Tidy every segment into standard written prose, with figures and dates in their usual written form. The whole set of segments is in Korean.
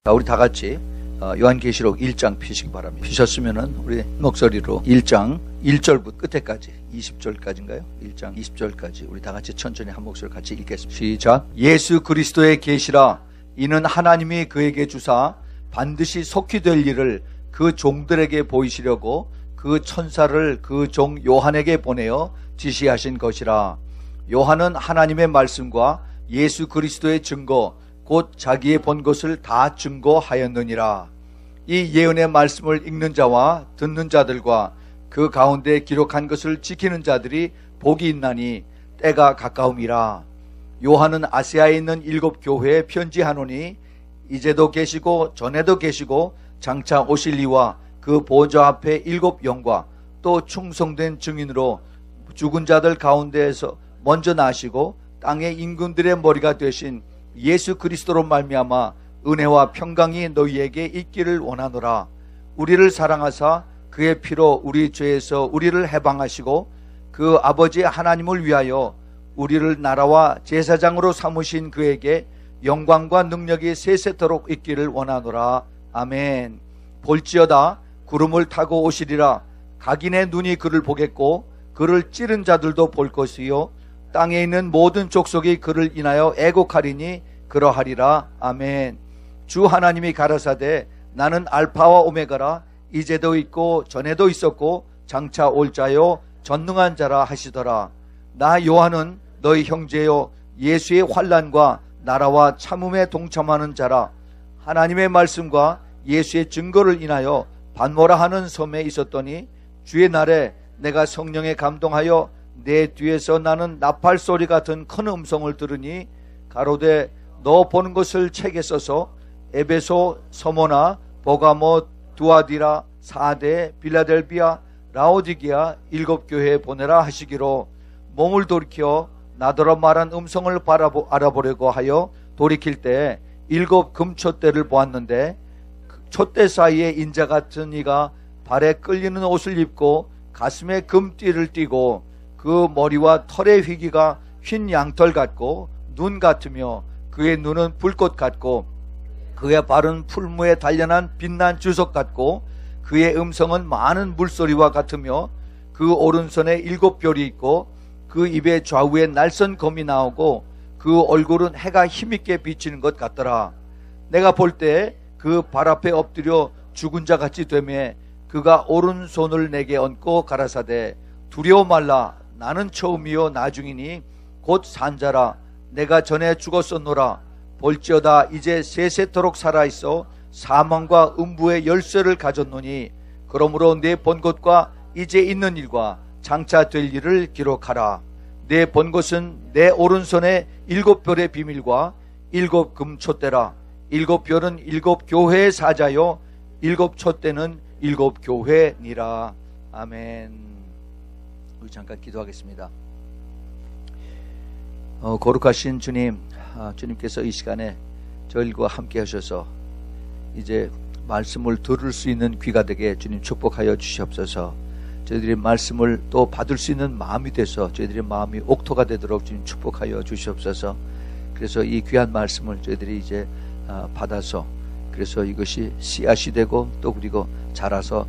자, 우리 다 같이 요한계시록 1장 피시기 바랍니다. 피셨으면은 우리 목소리로 1장 1절부터 끝에까지 20절까지인가요? 1장 20절까지 우리 다 같이 천천히 한 목소리 같이 읽겠습니다. 시작. 예수 그리스도의 계시라. 이는 하나님이 그에게 주사 반드시 속히 될 일을 그 종들에게 보이시려고 그 천사를 그 종 요한에게 보내어 지시하신 것이라. 요한은 하나님의 말씀과 예수 그리스도의 증거 곧 자기의 본 것을 다 증거하였느니라. 이 예언의 말씀을 읽는 자와 듣는 자들과 그 가운데 기록한 것을 지키는 자들이 복이 있나니 때가 가까움이라. 요한은 아시아에 있는 7 교회에 편지하노니 이제도 계시고 전에도 계시고 장차 오실 이와 그 보좌 앞에 7 영과 또 충성된 증인으로 죽은 자들 가운데에서 먼저 나시고 땅의 임금들의 머리가 되신 예수 그리스도로 말미암아 은혜와 평강이 너희에게 있기를 원하노라. 우리를 사랑하사 그의 피로 우리 죄에서 우리를 해방하시고 그 아버지 하나님을 위하여 우리를 나라와 제사장으로 삼으신 그에게 영광과 능력이 세세토록 있기를 원하노라. 아멘. 볼지어다 구름을 타고 오시리라. 각인의 눈이 그를 보겠고 그를 찌른 자들도 볼 것이요 땅에 있는 모든 족속이 그를 인하여 애곡하리니 그러하리라. 아멘. 주 하나님이 가라사대 나는 알파와 오메가라. 이제도 있고 전에도 있었고 장차 올 자요 전능한 자라 하시더라. 나 요한은 너희 형제요 예수의 환난과 나라와 참음에 동참하는 자라. 하나님의 말씀과 예수의 증거를 인하여 반모라 하는 섬에 있었더니 주의 날에 내가 성령에 감동하여 내 뒤에서 나는 나팔 소리 같은 큰 음성을 들으니 가로되 너 보는 것을 책에 써서 에베소, 서모나, 보가모, 두아디라, 사데, 빌라델비아, 라오디게아 7 교회에 보내라 하시기로 몸을 돌이켜 나더러 말한 음성을 알아보려고 하여 돌이킬 때 7 금촛대를 보았는데 촛대 사이에 인자 같은 이가 발에 끌리는 옷을 입고 가슴에 금띠를 띠고 그 머리와 털의 휘기가 흰 양털 같고 눈 같으며 그의 눈은 불꽃 같고 그의 발은 풀무에 단련한 빛난 주석 같고 그의 음성은 많은 물소리와 같으며 그 오른손에 7 별이 있고 그 입에 좌우에 날선 검이 나오고 그 얼굴은 해가 힘있게 비치는 것 같더라. 내가 볼 때 그 발 앞에 엎드려 죽은 자 같이 되매 그가 오른손을 내게 얹고 가라사대 두려워 말라. 나는 처음이요 나중이니 곧 산자라. 내가 전에 죽었었노라. 볼지어다 이제 세세토록 살아있어 사망과 음부의 열쇠를 가졌노니 그러므로 내 본 것과 이제 있는 일과 장차 될 일을 기록하라. 내 본 것은 내 오른손에 7 별의 비밀과 7 금촛대라. 7 별은 7 교회의 사자요 7 촛대는 7 교회니라. 아멘. 우리 잠깐 기도하겠습니다. 거룩하신 주님, 주님께서 이 시간에 저희들과 함께 하셔서 이제 말씀을 들을 수 있는 귀가 되게 주님 축복하여 주시옵소서. 저희들이 말씀을 또 받을 수 있는 마음이 돼서 저희들의 마음이 옥토가 되도록 주님 축복하여 주시옵소서. 그래서 이 귀한 말씀을 저희들이 이제 받아서 그래서 이것이 씨앗이 되고 또 그리고 자라서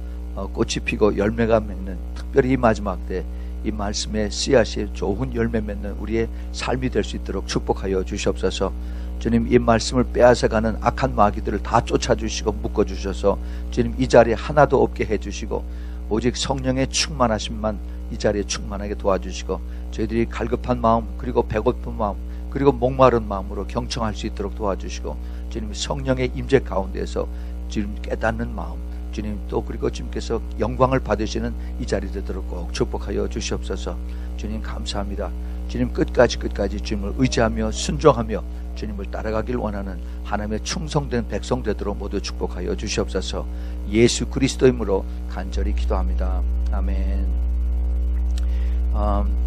꽃이 피고 열매가 맺는, 특별히 이 마지막 때 이 말씀의 씨앗이 좋은 열매 맺는 우리의 삶이 될 수 있도록 축복하여 주시옵소서. 주님, 이 말씀을 빼앗아가는 악한 마귀들을 다 쫓아주시고 묶어주셔서 주님 이 자리에 하나도 없게 해주시고 오직 성령의 충만하심만 이 자리에 충만하게 도와주시고 저희들이 갈급한 마음 그리고 배고픈 마음 그리고 목마른 마음으로 경청할 수 있도록 도와주시고 주님 성령의 임재 가운데에서 주님 깨닫는 마음 주님 또 그리고 주님께서 영광을 받으시는 이 자리 되도록 꼭 축복하여 주시옵소서. 주님 감사합니다. 주님 끝까지 주님을 의지하며 순종하며 주님을 따라가길 원하는 하나님의 충성된 백성 되도록 모두 축복하여 주시옵소서. 예수 그리스도 이름으로 간절히 기도합니다. 아멘.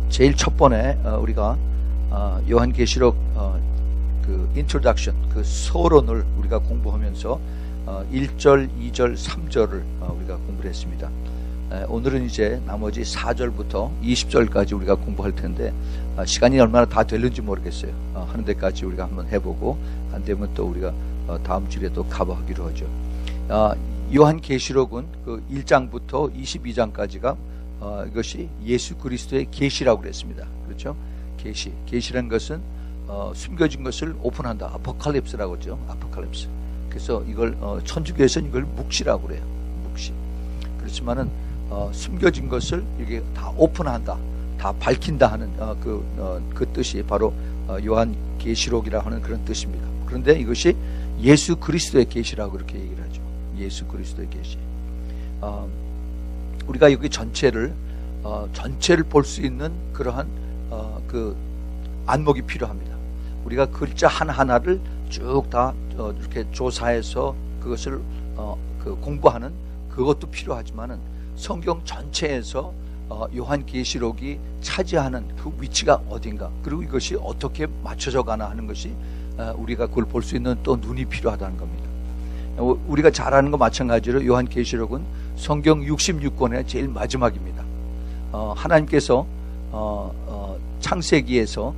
제일 첫 번에 우리가 요한계시록 그 인트로덕션 그 서론을 우리가 공부하면서 1절, 2절, 3절을 우리가 공부를 했습니다. 오늘은 이제 나머지 4절부터 20절까지 우리가 공부할 텐데 시간이 얼마나 다 될는지 모르겠어요. 하는 데까지 우리가 한번 해보고 안 되면 또 우리가 다음 주에도 커버하기로 하죠. 요한계시록은 그 1장부터 22장까지가 이것이 예수 그리스도의 계시라고 그랬습니다. 그렇죠? 계시라는 것은 숨겨진 것을 오픈한다. 아포칼립스라고 하죠. 아포칼립스. 그래서 이걸 천주교에서는 이걸 묵시라고 그래요. 묵시. 그렇지만은 숨겨진 것을 이게 다 오픈한다, 다 밝힌다 하는 그 뜻이 바로 요한계시록이라 하는 그런 뜻입니다. 그런데 이것이 예수 그리스도의 계시라고 그렇게 얘기를 하죠. 예수 그리스도의 계시. 우리가 여기 전체를 볼 수 있는 그러한 그 안목이 필요합니다. 우리가 글자 하나하나를 쭉 다 이렇게 조사해서 그것을 공부하는 그것도 필요하지만은 성경 전체에서 요한계시록이 차지하는 그 위치가 어딘가, 그리고 이것이 어떻게 맞춰져 가나 하는 것이 우리가 그걸 볼 수 있는 또 눈이 필요하다는 겁니다. 우리가 잘 아는 것 마찬가지로 요한계시록은 성경 66권의 제일 마지막입니다. 하나님께서 창세기에서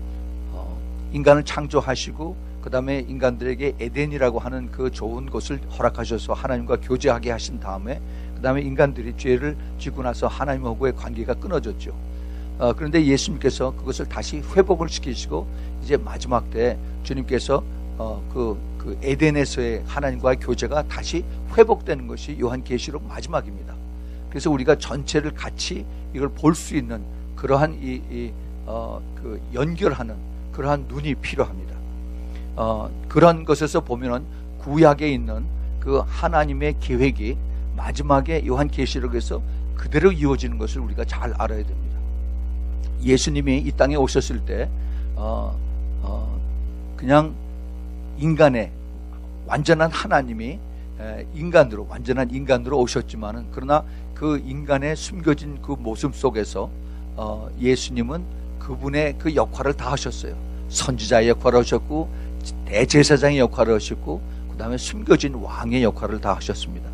인간을 창조하시고 그 다음에 인간들에게 에덴이라고 하는 그 좋은 곳을 허락하셔서 하나님과 교제하게 하신 다음에 그 다음에 인간들이 죄를 지고 나서 하나님하고의 관계가 끊어졌죠. 그런데 예수님께서 그것을 다시 회복을 시키시고 이제 마지막 때 주님께서 그 에덴에서의 하나님과의 교제가 다시 회복되는 것이 요한계시록 마지막입니다. 그래서 우리가 전체를 같이 이걸 볼 수 있는 그러한 그 연결하는 그러한 눈이 필요합니다. 그런 것에서 보면은 구약에 있는 그 하나님의 계획이 마지막에 요한계시록에서 그대로 이루어지는 것을 우리가 잘 알아야 됩니다. 예수님이 이 땅에 오셨을 때 그냥 인간의 완전한 하나님이 완전한 인간으로 오셨지만은, 그러나 그 인간의 숨겨진 그 모습 속에서 예수님은 그분의 그 역할을 다 하셨어요. 선지자의 역할을 하셨고, 대제사장의 역할을 하셨고, 그 다음에 숨겨진 왕의 역할을 다 하셨습니다.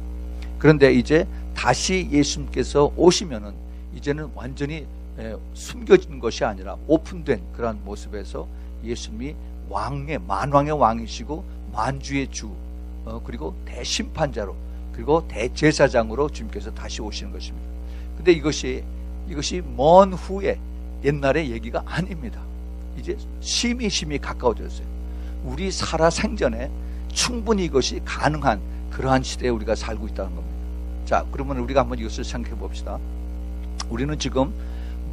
그런데 이제 다시 예수님께서 오시면은 이제는 완전히 숨겨진 것이 아니라 오픈된 그러한 모습에서 예수님이 만왕의 왕이시고 만주의 주, 그리고 대심판자로, 그리고 대제사장으로 주님께서 다시 오시는 것입니다. 근데 이것이 먼 후에 옛날의 얘기가 아닙니다. 이제 심히 가까워졌어요. 우리 살아 생전에 충분히 이것이 가능한 그러한 시대에 우리가 살고 있다는 겁니다. 자, 그러면 우리가 한번 이것을 생각해 봅시다. 우리는 지금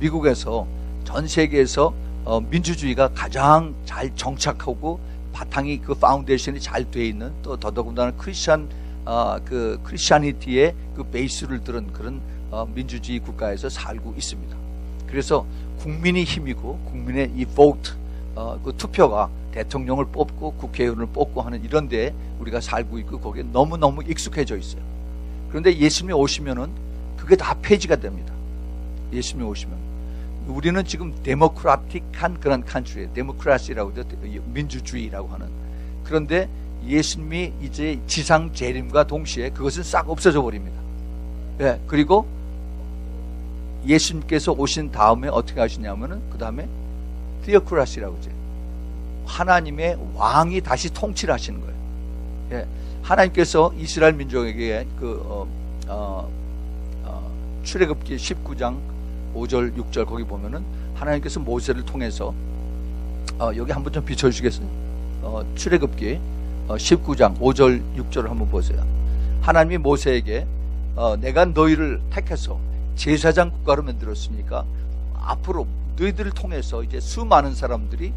미국에서, 전 세계에서 민주주의가 가장 잘 정착하고 바탕이, 그 파운데이션이 잘 돼 있는, 또 더더군다나 크리스찬니티의 그 베이스를 들은 그런 민주주의 국가에서 살고 있습니다. 그래서 국민이 힘이고 국민의 이 vote, 그 투표가 대통령을 뽑고 국회의원을 뽑고 하는 이런 데에 우리가 살고 있고 거기에 너무너무 익숙해져 있어요. 그런데 예수님이 오시면은 그게 다 폐지가 됩니다. 예수님이 오시면. 우리는 지금 데모크라틱한 그런 컨트리예요. 데모크라시라고 하죠. 민주주의라고 하는. 그런데 예수님이 이제 지상 재림과 동시에 그것은 싹 없어져 버립니다. 예, 그리고 예수님께서 오신 다음에 어떻게 하시냐면은 그 다음에 디오크라시라고 하죠. 하나님의 왕이 다시 통치를 하시는 거예요. 예, 하나님께서 이스라엘 민족에게 출애굽기 19장 5절 6절 거기 보면은 하나님께서 모세를 통해서 여기 한번 좀 비춰주시겠어요? 출애굽기 19장 5절 6절을 한번 보세요. 하나님이 모세에게 내가 너희를 택해서 제사장 국가로 만들었으니까 앞으로 너희들을 통해서 이제 수많은 사람들이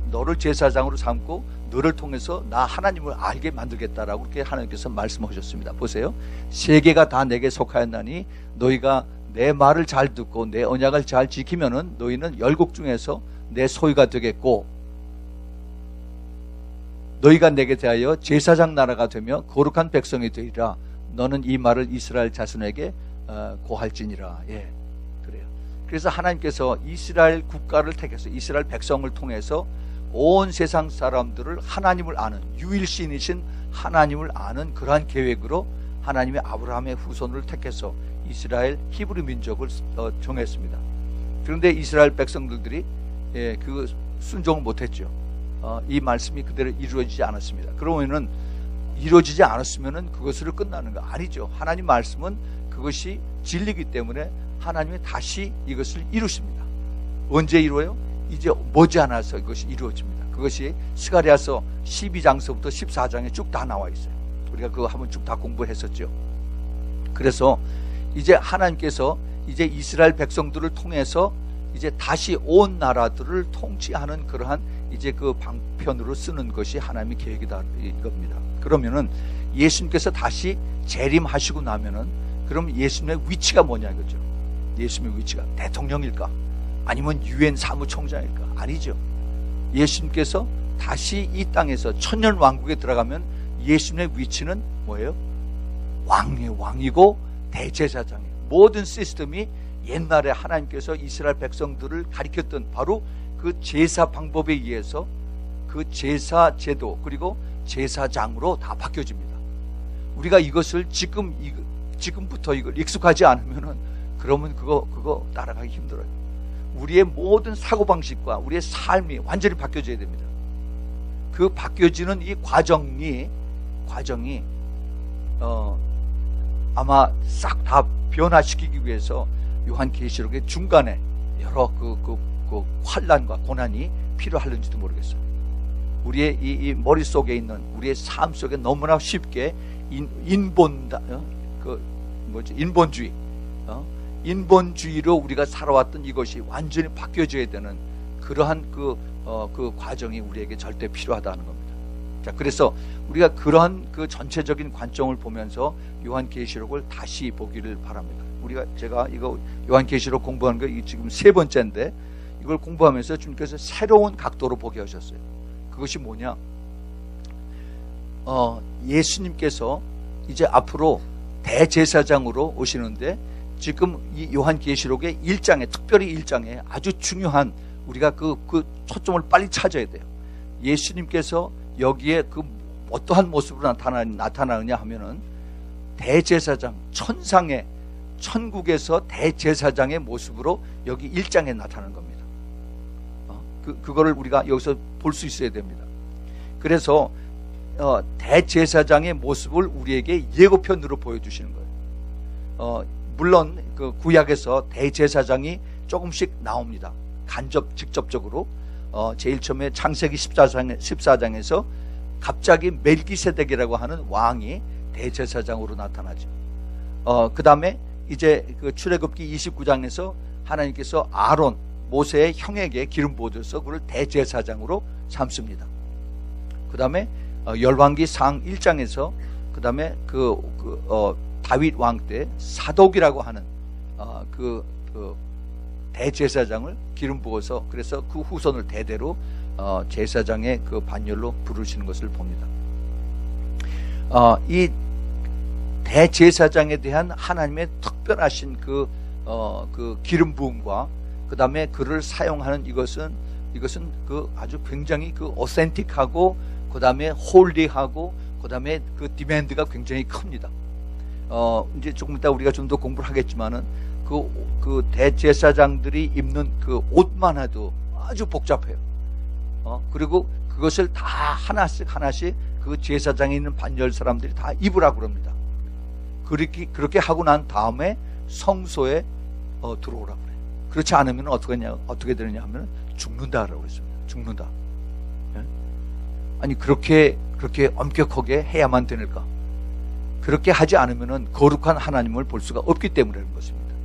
너를 제사장으로 삼고 너를 통해서 나 하나님을 알게 만들겠다라고 그렇게 하나님께서 말씀하셨습니다. 보세요. 세계가 다 내게 속하였나니 너희가 내 말을 잘 듣고 내 언약을 잘 지키면은 너희는 열국 중에서 내 소유가 되겠고, 너희가 내게 대하여 제사장 나라가 되며 거룩한 백성이 되리라. 너는 이 말을 이스라엘 자손에게 고할지니라. 예, 그래요. 그래서 하나님께서 이스라엘 국가를 택해서 이스라엘 백성을 통해서 온 세상 사람들을 하나님을 아는, 유일신이신 하나님을 아는 그러한 계획으로 하나님의 아브라함의 후손을 택해서 이스라엘 히브리 민족을 정했습니다. 그런데 이스라엘 백성들이 그 순종을 못했죠. 이 말씀이 그대로 이루어지지 않았습니다. 그러면은 이루어지지 않았으면 그것으로 끝나는 거 아니죠. 하나님 말씀은 그것이 진리이기 때문에 하나님이 다시 이것을 이루십니다. 언제 이루어요? 이제 머지않아서 이것이 이루어집니다. 그것이 스가랴서 12장서부터 14장에 쭉 다 나와 있어요. 우리가 그거 한번 쭉 다 공부했었죠. 그래서 이제 하나님께서 이제 이스라엘 백성들을 통해서 이제 다시 온 나라들을 통치하는 그러한 이제 그 방편으로 쓰는 것이 하나님의 계획이다 이겁니다. 그러면은 예수님께서 다시 재림하시고 나면은 그럼 예수님의 위치가 뭐냐 이거죠. 예수님의 위치가 대통령일까? 아니면 유엔 사무총장일까? 아니죠. 예수님께서 다시 이 땅에서 천년 왕국에 들어가면 예수님의 위치는 뭐예요? 왕의 왕이고 대제사장이에요. 모든 시스템이 옛날에 하나님께서 이스라엘 백성들을 가리켰던 바로 그 제사 방법에 의해서 그 제사 제도 그리고 제사장으로 다 바뀌어집니다. 우리가 이것을 지금부터 이걸 익숙하지 않으면은 그러면 그거 따라가기 힘들어요. 우리의 모든 사고방식과 우리의 삶이 완전히 바뀌어져야 됩니다. 그 바뀌어지는 이 과정이 아마 싹 다 변화시키기 위해서 요한계시록의 중간에 여러 그 환난과 고난이 필요할는지도 모르겠어요. 우리의 이 머릿속에 있는 우리의 삶 속에 너무나 쉽게 인본주의로 우리가 살아왔던 이것이 완전히 바뀌어져야 되는 그러한 그 과정이 우리에게 절대 필요하다는 겁니다. 자, 그래서 우리가 그러한 그 전체적인 관점을 보면서 요한계시록을 다시 보기를 바랍니다. 제가 이거 요한계시록 공부하는 거 지금 3번째인데 이걸 공부하면서 주님께서 새로운 각도로 보게 하셨어요. 그것이 뭐냐? 예수님께서 이제 앞으로 대제사장으로 오시는데 지금 이 요한계시록의 1장에 특별히 1장에 아주 중요한 우리가 그 초점을 빨리 찾아야 돼요. 예수님께서 여기에 그 어떠한 모습으로 나타나느냐 하면은 대제사장 천상의 천국에서 대제사장의 모습으로 여기 1장에 나타나는 겁니다. 그거를 우리가 여기서 볼 수 있어야 됩니다. 그래서 대제사장의 모습을 우리에게 예고편으로 보여주시는 거예요. 물론 그 구약에서 대제사장이 조금씩 나옵니다. 직접적으로 제일 처음에 창세기 14장에서 갑자기 멜기세덱이라고 하는 왕이 대제사장으로 나타나죠. 그 다음에 이제 그 출애굽기 29장에서 하나님께서 아론 모세의 형에게 기름 부어줘서 그를 대제사장으로 삼습니다. 그 다음에 열왕기 상 1장에서 그 다음에 다윗 왕 때 사독이라고 하는 그 대제사장을 기름 부어서 그래서 그 후손을 대대로 제사장의 그 반열로 부르시는 것을 봅니다. 이 대제사장에 대한 하나님의 특별하신 그 기름 부음과 그 다음에 그를 사용하는 이것은 그 아주 굉장히 그 오센틱하고 그 다음에 홀리하고 그 다음에 그 디맨드가 굉장히 큽니다. 이제 조금 이따 우리가 좀 더 공부를 하겠지만은 그 대제사장들이 입는 그 옷만 해도 아주 복잡해요. 그리고 그것을 다 하나씩 그 제사장에 있는 반열 사람들이 다 입으라고 그럽니다. 그렇게 하고 난 다음에 성소에 들어오라고 그래요. 그렇지 않으면 어떻게 되느냐 하면 죽는다라고 그랬습니다. 죽는다. 예? 아니 그렇게 엄격하게 해야만 되는가? 그렇게 하지 않으면 거룩한 하나님을 볼 수가 없기 때문이라는 것입니다.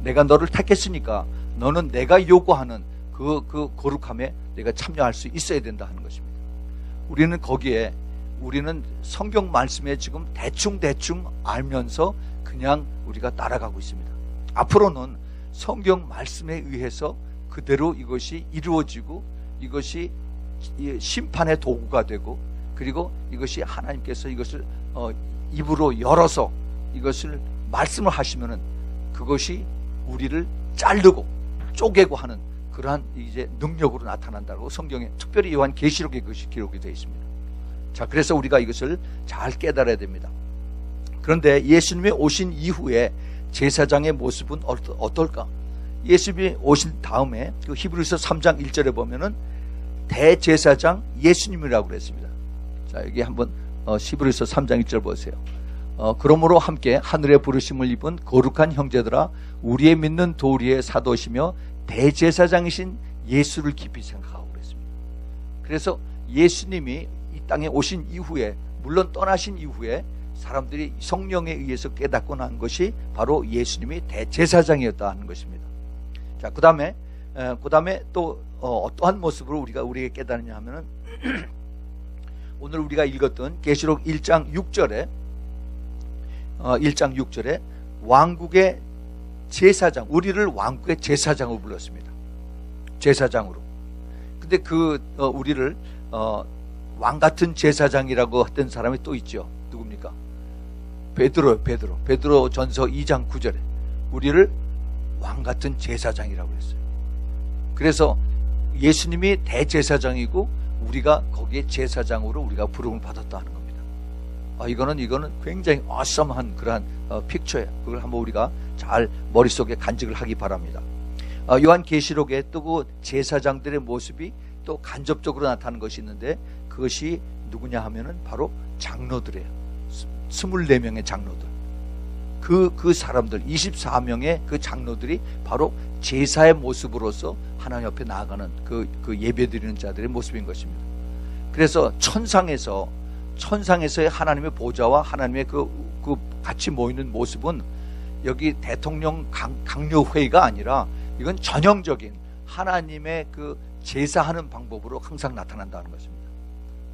내가 너를 택했으니까 너는 내가 요구하는 그 거룩함에 내가 참여할 수 있어야 된다 하는 것입니다. 우리는 성경 말씀에 지금 대충 알면서 그냥 우리가 따라가고 있습니다. 앞으로는 성경 말씀에 의해서 그대로 이것이 이루어지고 이것이 심판의 도구가 되고 그리고 이것이 하나님께서 이것을 입으로 열어서 이것을 말씀을 하시면은 그것이 우리를 자르고 쪼개고 하는 그러한 이제 능력으로 나타난다고 성경에 특별히 요한계시록에 그것이 기록이 되어 있습니다. 자, 그래서 우리가 이것을 잘 깨달아야 됩니다. 그런데 예수님이 오신 이후에 제사장의 모습은 어떨까? 예수님이 오신 다음에 그 히브리서 3장 1절에 보면은 대제사장 예수님이라고 그랬습니다. 자, 여기 한번 히브리서 3장 1절 보세요. 그러므로 함께 하늘의 부르심을 입은 거룩한 형제들아 우리의 믿는 도리의 사도시며 대제사장이신 예수를 깊이 생각하고 그랬습니다. 그래서 예수님이 이 땅에 오신 이후에, 물론 떠나신 이후에 사람들이 성령에 의해서 깨닫고 난 것이 바로 예수님이 대제사장이었다 하는 것입니다. 자, 그 다음에 또 어떠한 모습으로 우리에게 깨닫느냐 하면은 오늘 우리가 읽었던 계시록 1장 6절에 왕국의 제사장, 우리를 왕국의 제사장으로 불렀습니다. 제사장으로. 근데 우리를 왕 같은 제사장이라고 했던 사람이 또 있죠. 누굽니까? 베드로 전서 2장 9절에 우리를 왕 같은 제사장이라고 했어요. 그래서 예수님이 대제사장이고 우리가 거기에 제사장으로 우리가 부름을 받았다 하는 겁니다. 이거는 굉장히 어썸한 그러한 픽처예요. 그걸 한번 우리가 잘 머릿속에 간직을 하기 바랍니다. 요한계시록에 또 그 제사장들의 모습이 또 간접적으로 나타나는 것이 있는데 그것이 누구냐 하면은 바로 장로들이에요. 24명의 장로들. 그 사람들 24명의 그 장로들이 바로 제사의 모습으로서 하나님 앞에 나아가는 그 예배드리는 자들의 모습인 것입니다. 그래서 천상에서의 하나님의 보좌와 하나님의 그 같이 모이는 모습은 여기 대통령 강요회의가 아니라 이건 전형적인 하나님의 그 제사하는 방법으로 항상 나타난다는 것입니다.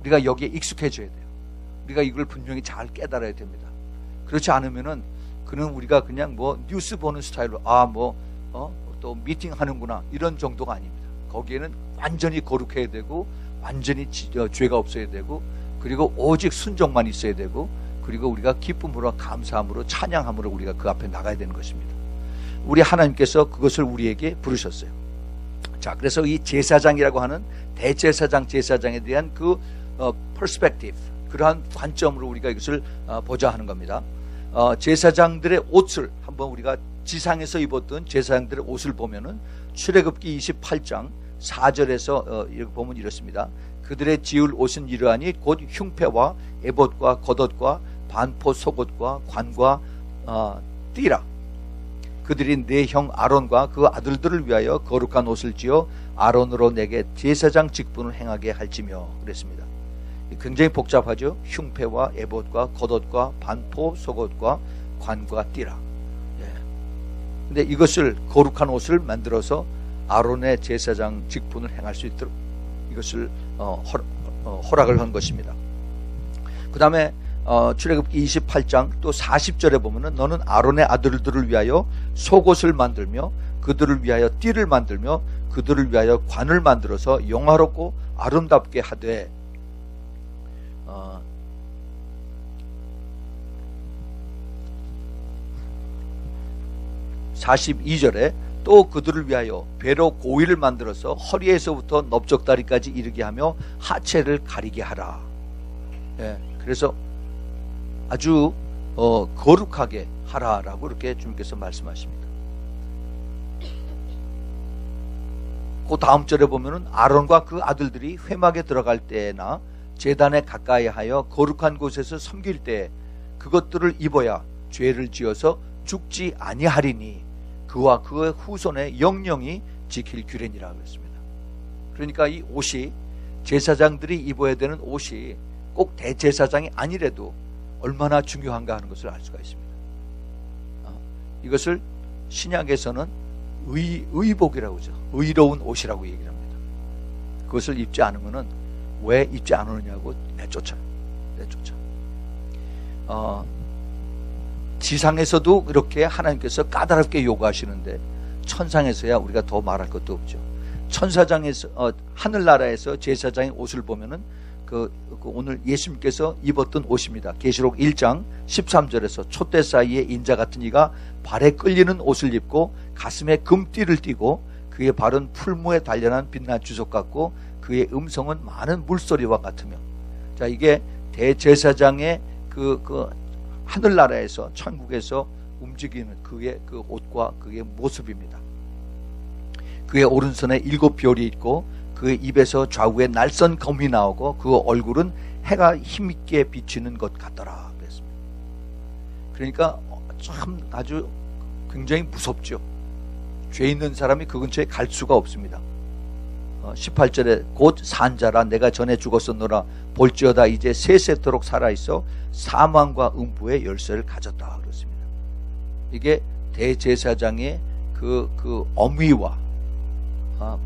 우리가 여기에 익숙해져야 돼요. 우리가 이걸 분명히 잘 깨달아야 됩니다. 그렇지 않으면은 그는 우리가 그냥 뉴스 보는 스타일로 또 미팅 하는구나 이런 정도가 아닙니다. 거기에는 완전히 거룩해야 되고 완전히 죄가 없어야 되고 그리고 오직 순종만 있어야 되고 그리고 우리가 기쁨으로 감사함으로 찬양함으로 우리가 그 앞에 나가야 되는 것입니다. 우리 하나님께서 그것을 우리에게 부르셨어요. 자, 그래서 이 제사장이라고 하는 대제사장, 제사장에 대한 그 퍼스펙티브, 그러한 관점으로 우리가 이것을 보자 하는 겁니다. 제사장들의 옷을 한번 우리가 지상에서 입었던 제사장들의 옷을 보면은 출애굽기 28장 4절에서 이렇게 보면 이렇습니다. 그들의 지을 옷은 이러하니 곧 흉패와 에봇과 겉옷과 반포 속옷과 관과 띠라. 그들이 내 형 아론과 그 아들들을 위하여 거룩한 옷을 지어 아론으로 내게 제사장 직분을 행하게 할지며 그랬습니다. 굉장히 복잡하죠. 흉패와 에봇과 겉옷과 반포 속옷과 관과 띠라. 근데 이것을 거룩한 옷을 만들어서 아론의 제사장 직분을 행할 수 있도록 이것을 허락을 한 것입니다. 그 다음에 출애굽기 28장 또 40절에 보면은 너는 아론의 아들들을 위하여 속옷을 만들며 그들을 위하여 띠를 만들며 그들을 위하여 관을 만들어서 영화롭고 아름답게 하되 42절에 또 그들을 위하여 배로 고위를 만들어서 허리에서부터 넓적다리까지 이르게 하며 하체를 가리게 하라. 그래서 아주 거룩하게 하라라고 이렇게 주님께서 말씀하십니다. 그 다음 절에 보면은 아론과 그 아들들이 회막에 들어갈 때나 제단에 가까이 하여 거룩한 곳에서 섬길 때 그것들을 입어야 죄를 지어서 죽지 아니하리니 그와 그의 후손의 영영이 지킬 규례니라 그랬습니다. 그러니까 이 옷이 제사장들이 입어야 되는 옷이 꼭 대제사장이 아니래도 얼마나 중요한가 하는 것을 알 수가 있습니다. 이것을 신약에서는 의복이라고 하죠. 의로운 옷이라고 얘기를 합니다. 그것을 입지 않으면은 왜 입지 않느냐고 내쫓아요. 지상에서도 이렇게 하나님께서 까다롭게 요구하시는데 천상에서야 우리가 더 말할 것도 없죠. 천사장에서 하늘나라에서 제사장의 옷을 보면은 오늘 예수님께서 입었던 옷입니다. 계시록 1장 13절에서 촛대 사이에 인자 같은 이가 발에 끌리는 옷을 입고 가슴에 금띠를 띠고 그의 발은 풀무에 단련한 빛난 주석 같고 그의 음성은 많은 물소리와 같으며. 자, 이게 대제사장의 그 하늘나라에서 천국에서 움직이는 그의 그 옷과 그의 모습입니다. 그의 오른손에 7 별이 있고 그 입에서 좌우에 날선 검이 나오고 그 얼굴은 해가 힘있게 비치는 것 같더라 그랬습니다. 그러니까 참 아주 굉장히 무섭죠. 죄 있는 사람이 그 근처에 갈 수가 없습니다. 18절에 곧 산자라 내가 전에 죽었었노라 볼지어다 이제 세세토록 살아있어 사망과 음부의 열쇠를 가졌다 그렇습니다. 이게 대제사장의 그 엄위와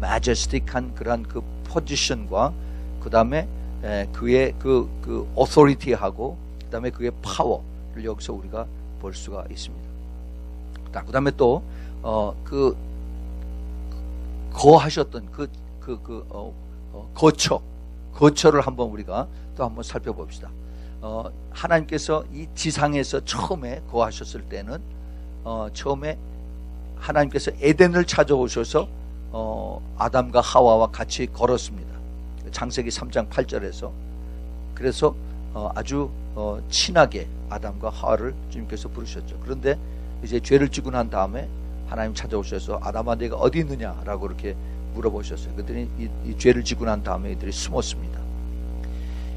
majestic한 그러한 그 포지션과 그 다음에 그의 그 authority하고 그 다음에 그의 파워를 여기서 우리가 볼 수가 있습니다. 그 다음에 또 거하셨던 거처를 한번 우리가 또 한번 살펴봅시다. 하나님께서 이 지상에서 처음에 거하셨을 때는 처음에 하나님께서 에덴을 찾아오셔서 아담과 하와와 같이 걸었습니다. 창세기 3장 8절에서 그래서 아주 친하게 아담과 하와를 주님께서 부르셨죠. 그런데 이제 죄를 지고 난 다음에 하나님 찾아오셔서 아담아 네가 어디 있느냐라고 이렇게 물어보셨어요. 그랬더니 이 죄를 지고 난 다음에 이들이 숨었습니다.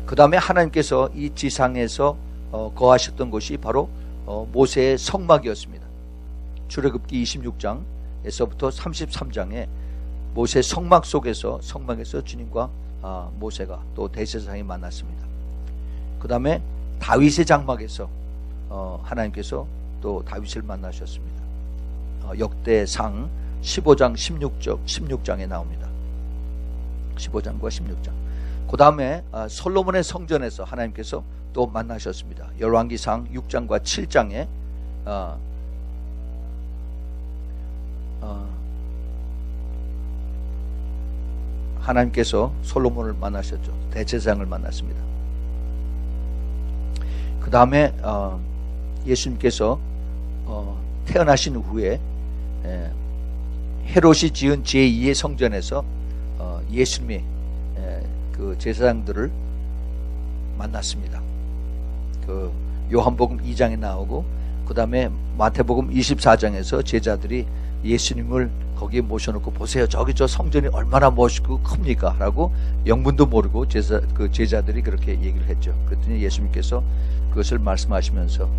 그 다음에 하나님께서 이 지상에서 거하셨던 곳이 바로 모세의 성막이었습니다. 출애굽기 26장에서부터 33장에 모세 성막에서 주님과 모세가 또 대제사장이 만났습니다. 그 다음에 다윗의 장막에서 하나님께서 또 다윗을 만나셨습니다. 역대상 15장 16장에 나옵니다. 15장과 16장. 그 다음에 솔로몬의 성전에서 하나님께서 또 만나셨습니다. 열왕기상 6장과 7장에 하나님께서 솔로몬을 만나셨죠. 대제사장을 만났습니다. 그 다음에 예수님께서 태어나신 후에 헤롯이 지은 제2의 성전에서 예수님의 그 제사장들을 만났습니다. 그 요한복음 2장에 나오고 그 다음에 마태복음 24장에서 제자들이 예수님을 거기에 모셔놓고 보세요. 저기 저 성전이 얼마나 멋있고 큽니까? 라고 영문도 모르고 제자들이 그렇게 얘기를 했죠. 그랬더니 예수님께서 그것을 말씀하시면서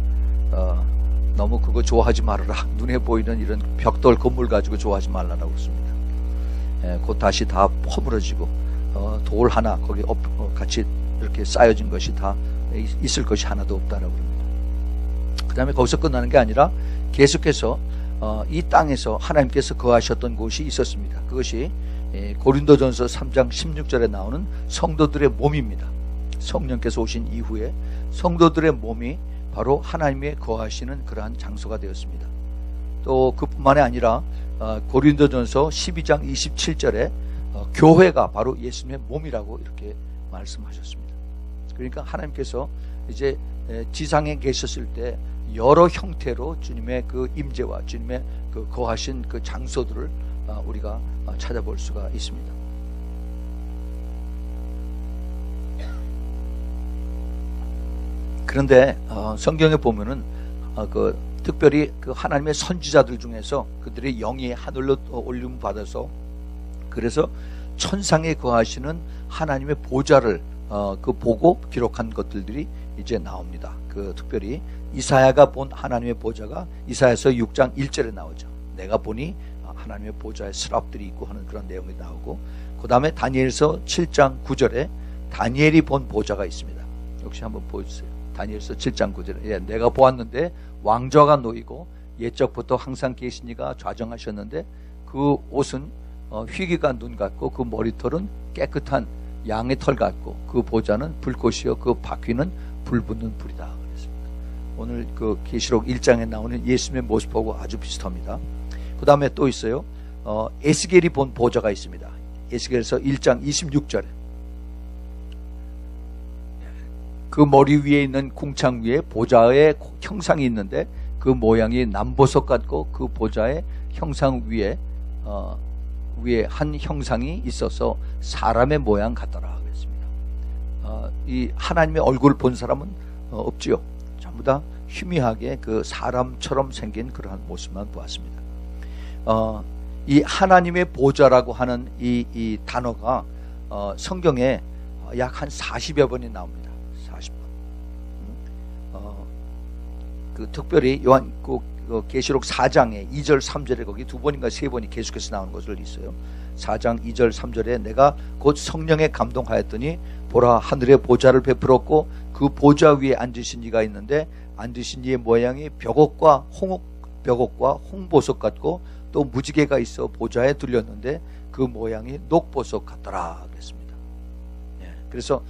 너무 그거 좋아하지 말아라. 눈에 보이는 이런 벽돌 건물 가지고 좋아하지 말라라고 그랬습니다. 곧 다시 다 허물어지고 돌 하나 거기 같이 이렇게 쌓여진 것이 다 있을 것이 하나도 없다라고 합니다. 그 다음에 거기서 끝나는 게 아니라 계속해서 이 땅에서 하나님께서 거하셨던 곳이 있었습니다. 그것이 고린도전서 3장 16절에 나오는 성도들의 몸입니다. 성령께서 오신 이후에 성도들의 몸이 바로 하나님의 거하시는 그러한 장소가 되었습니다. 또 그뿐만이 아니라 고린도전서 12장 27절에 교회가 바로 예수님의 몸이라고 이렇게 말씀하셨습니다. 그러니까 하나님께서 이제 지상에 계셨을 때 여러 형태로 주님의 그 임재와 주님의 그 거하신 그 장소들을 우리가 찾아볼 수가 있습니다. 그런데 성경에 보면은 특별히 그 하나님의 선지자들 중에서 그들의 영이 하늘로 올림 받아서 그래서 천상에 거하시는 하나님의 보좌를 보고 기록한 것들이 이제 나옵니다. 특별히 이사야가 본 하나님의 보좌가 이사야서 6장 1절에 나오죠. 내가 보니 하나님의 보좌에 스랍들이 있고 하는 그런 내용이 나오고 그 다음에 다니엘서 7장 9절에 다니엘이 본 보좌가 있습니다. 역시 한번 보여주세요. 다니엘서 7장 9절에 내가 보았는데 왕좌가 놓이고 옛적부터 항상 계신 이가 좌정하셨는데 그 옷은 휘기가 눈 같고 그 머리털은 깨끗한 양의 털 같고 그 보좌는 불꽃이요 그 바퀴는 불붙는 불이다 그랬습니다. 오늘 그 계시록 1장에 나오는 예수님의 모습하고 아주 비슷합니다. 그 다음에 또 있어요. 에스겔이 본 보좌가 있습니다. 에스겔서 1장 26절에 그 머리 위에 있는 궁창 위에 보좌의 형상이 있는데 그 모양이 남보석 같고 그 보좌의 형상 위에 한 형상이 있어서 사람의 모양 같더라 그랬습니다. 이 하나님의 얼굴을 본 사람은 없지요. 전부 다 희미하게 그 사람처럼 생긴 그러한 모습만 보았습니다. 이 하나님의 보좌라고 하는 이 단어가 성경에 약 한 40여 번이 나옵니다. 40번. 그 특별히 요한 계시록 4장에 2절 3절에 거기 2번인가 3번이 계속해서 나오는 것을 있어요. 4장 2절 3절에 내가 곧 성령에 감동하였더니 보라 하늘의 보좌를 베풀었고 그 보좌 위에 앉으신 이가 있는데 앉으신 이의 모양이 벽옥과 홍보석 같고 또 무지개가 있어 보좌에 들렸는데 그 모양이 녹보석 같더라 그랬습니다. 예, 그래서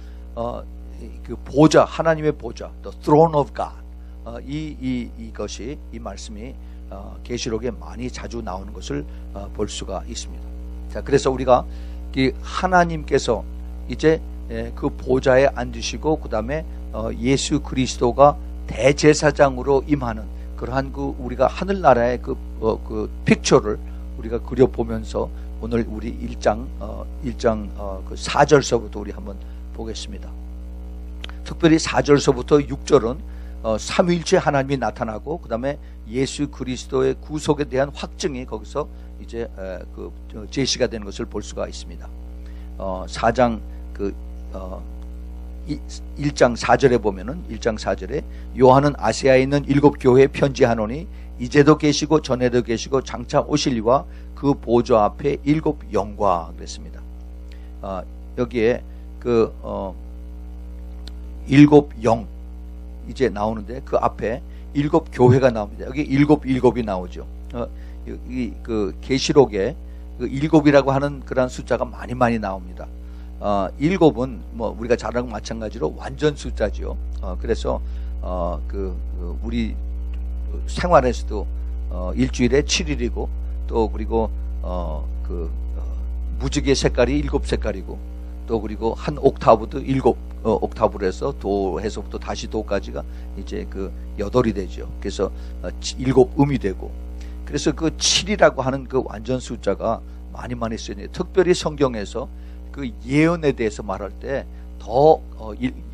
그 보좌, 하나님의 보좌, the throne of God, 이것이 이 말씀이 계시록에 많이 자주 나오는 것을 볼 수가 있습니다. 자, 그래서 우리가 하나님께서 이제 그 보좌에 앉으시고 그 다음에 예수 그리스도가 대제사장으로 임하는 그러한 우리가 하늘나라의 그 픽처를 우리가 그려보면서 오늘 우리 1장 그 4절서부터 우리 한번 보겠습니다. 특별히 4절서부터 6절은 삼위일체 하나님이 나타나고 그 다음에 예수 그리스도의 구속에 대한 확증이 거기서 이제 제시가 되는 것을 볼 수가 있습니다. 4장 1장 4절에 보면은 1장 4절에 요한은 아시아에 있는 7교회에 편지하노니 이제도 계시고 전에도 계시고 장차 오실리와 그 보좌 앞에 7 영과 그랬습니다. 여기에 7 영 이제 나오는데 그 앞에 7 교회가 나옵니다. 여기 7이 나오죠. 그 계시록에 그 7이라고 하는 그런 숫자가 많이 나옵니다. 7은 뭐 우리가 잘 알고 마찬가지로 완전 숫자죠. 그래서 우리 생활에서도 일주일에 7일이고 또 그리고 무지개 색깔이 7색깔이고 또 그리고 한 옥타브도 7 옥타브로 해서 도에서부터 다시 도까지가 이제 8이 되죠. 그래서 7음이 되고 그래서 그 7이라고 하는 그 완전 숫자가 많이 쓰여요. 특별히 성경에서 그 예언에 대해서 말할 때 더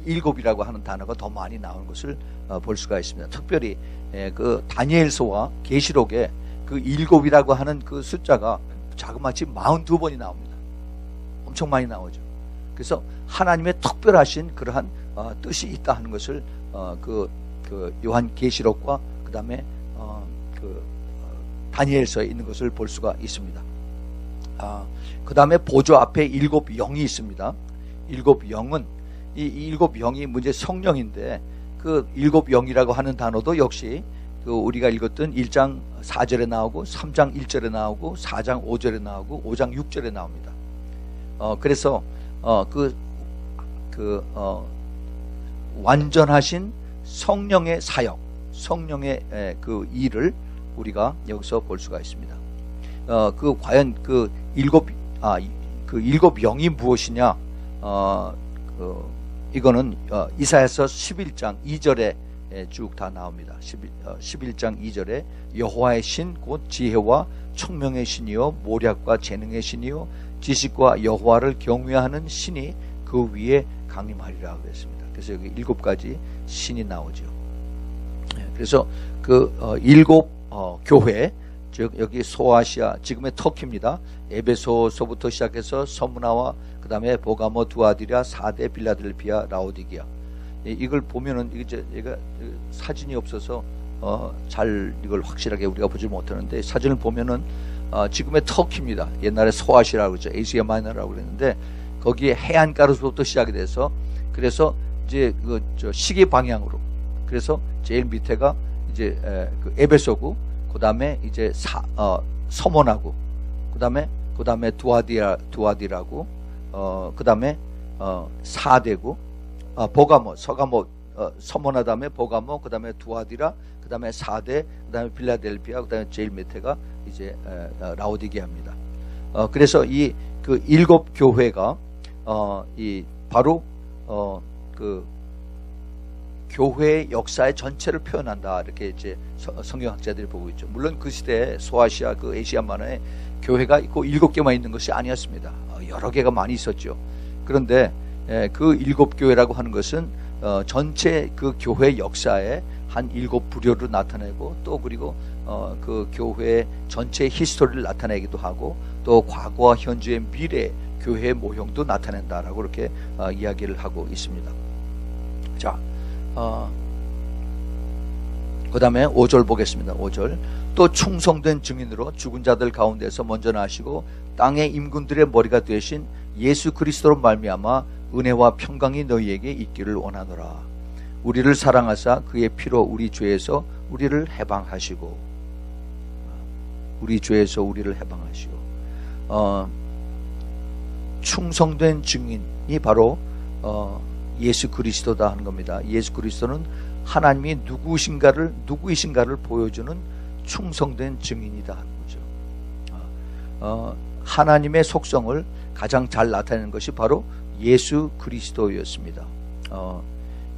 7이라고 하는 단어가 더 많이 나오는 것을 볼 수가 있습니다. 특별히 그 다니엘서와 계시록에 그 7이라고 하는 그 숫자가 자그마치 42번이 나옵니다. 엄청 많이 나오죠. 그래서 하나님의 특별하신 그러한 뜻이 있다 하는 것을 그 요한 계시록과 그 다음에 다니엘서에 있는 것을 볼 수가 있습니다. 그 다음에 보좌 앞에 7 영이 있습니다. 7 영은 이 7 영이 문제 성령인데 그 7 영이라고 하는 단어도 역시 우리가 읽었던 1장 4절에 나오고 3장 1절에 나오고 4장 5절에 나오고 5장 6절에 나옵니다. 그래서 완전하신 성령의 사역, 성령의 그 일을 우리가 여기서 볼 수가 있습니다. 과연 그 7 영이 무엇이냐? 이거는 이사야서 11장 2절에 쭉 다 나옵니다. 11장 2절에 여호와의 신 곧 지혜와 총명의 신이요 모략과 재능의 신이요 지식과 여호와를 경외하는 신이 그 위에 강림하리라 그랬습니다. 그래서 여기 7가지 신이 나오죠. 그래서 그 7 교회, 즉 여기 소아시아, 지금의 터키입니다. 에베소서부터 시작해서 서문화와 그 다음에 보가모, 두아디라, 사데, 빌라델피아, 라오디게아. 이걸 보면은 얘가 사진이 없어서 잘 이걸 확실하게 우리가 보지 못하는데 사진을 보면은 지금의 터키입니다. 옛날에 소아시아라고 그러죠. 에이시아 마이너라고 그랬는데 거기에 해안가로부터 시작이 돼서 그래서 이제 시계 방향으로 그래서 제일 밑에가 이제 에베소고 그 다음에 이제 서문하고 그 다음에 두아디라고 그 다음에 사대고 보가모, 서가모, 서문화 다음에 보가모, 그 다음에 두아디라, 그 다음에 사대, 그 다음에 빌라델피아, 그 다음에 제일 밑에가 이제 라오디게아입니다. 그래서 이 그 7 교회가 바로 그 교회의 역사의 전체를 표현한다 이렇게 이제 성경학자들이 보고 있죠. 물론 그 시대에 소아시아 그 에시아 만화에 교회가 있고 7개만 있는 것이 아니었습니다. 여러 개가 많이 있었죠. 그런데 그 7 교회라고 하는 것은 전체 그 교회 역사에 한 7부류로 나타내고 또 그리고 그 교회 전체 히스토리를 나타내기도 하고 또 과거와 현재의 미래 교회의 모형도 나타낸다라고 이렇게 이야기를 하고 있습니다. 자, 그 다음에 5절 보겠습니다. 5절. 또 충성된 증인으로 죽은 자들 가운데서 먼저 나시고 땅의 임금들의 머리가 되신 예수 그리스도로 말미암아 은혜와 평강이 너희에게 있기를 원하노라. 우리를 사랑하사 그의 피로 우리 죄에서 우리를 해방하시고, 우리 죄에서 우리를 해방하시고, 충성된 증인이 바로 예수 그리스도다 하는 겁니다. 예수 그리스도는 하나님이 누구이신가를 보여주는 충성된 증인이다 하는 거죠. 하나님의 속성을 가장 잘 나타내는 것이 바로 예수 그리스도였습니다.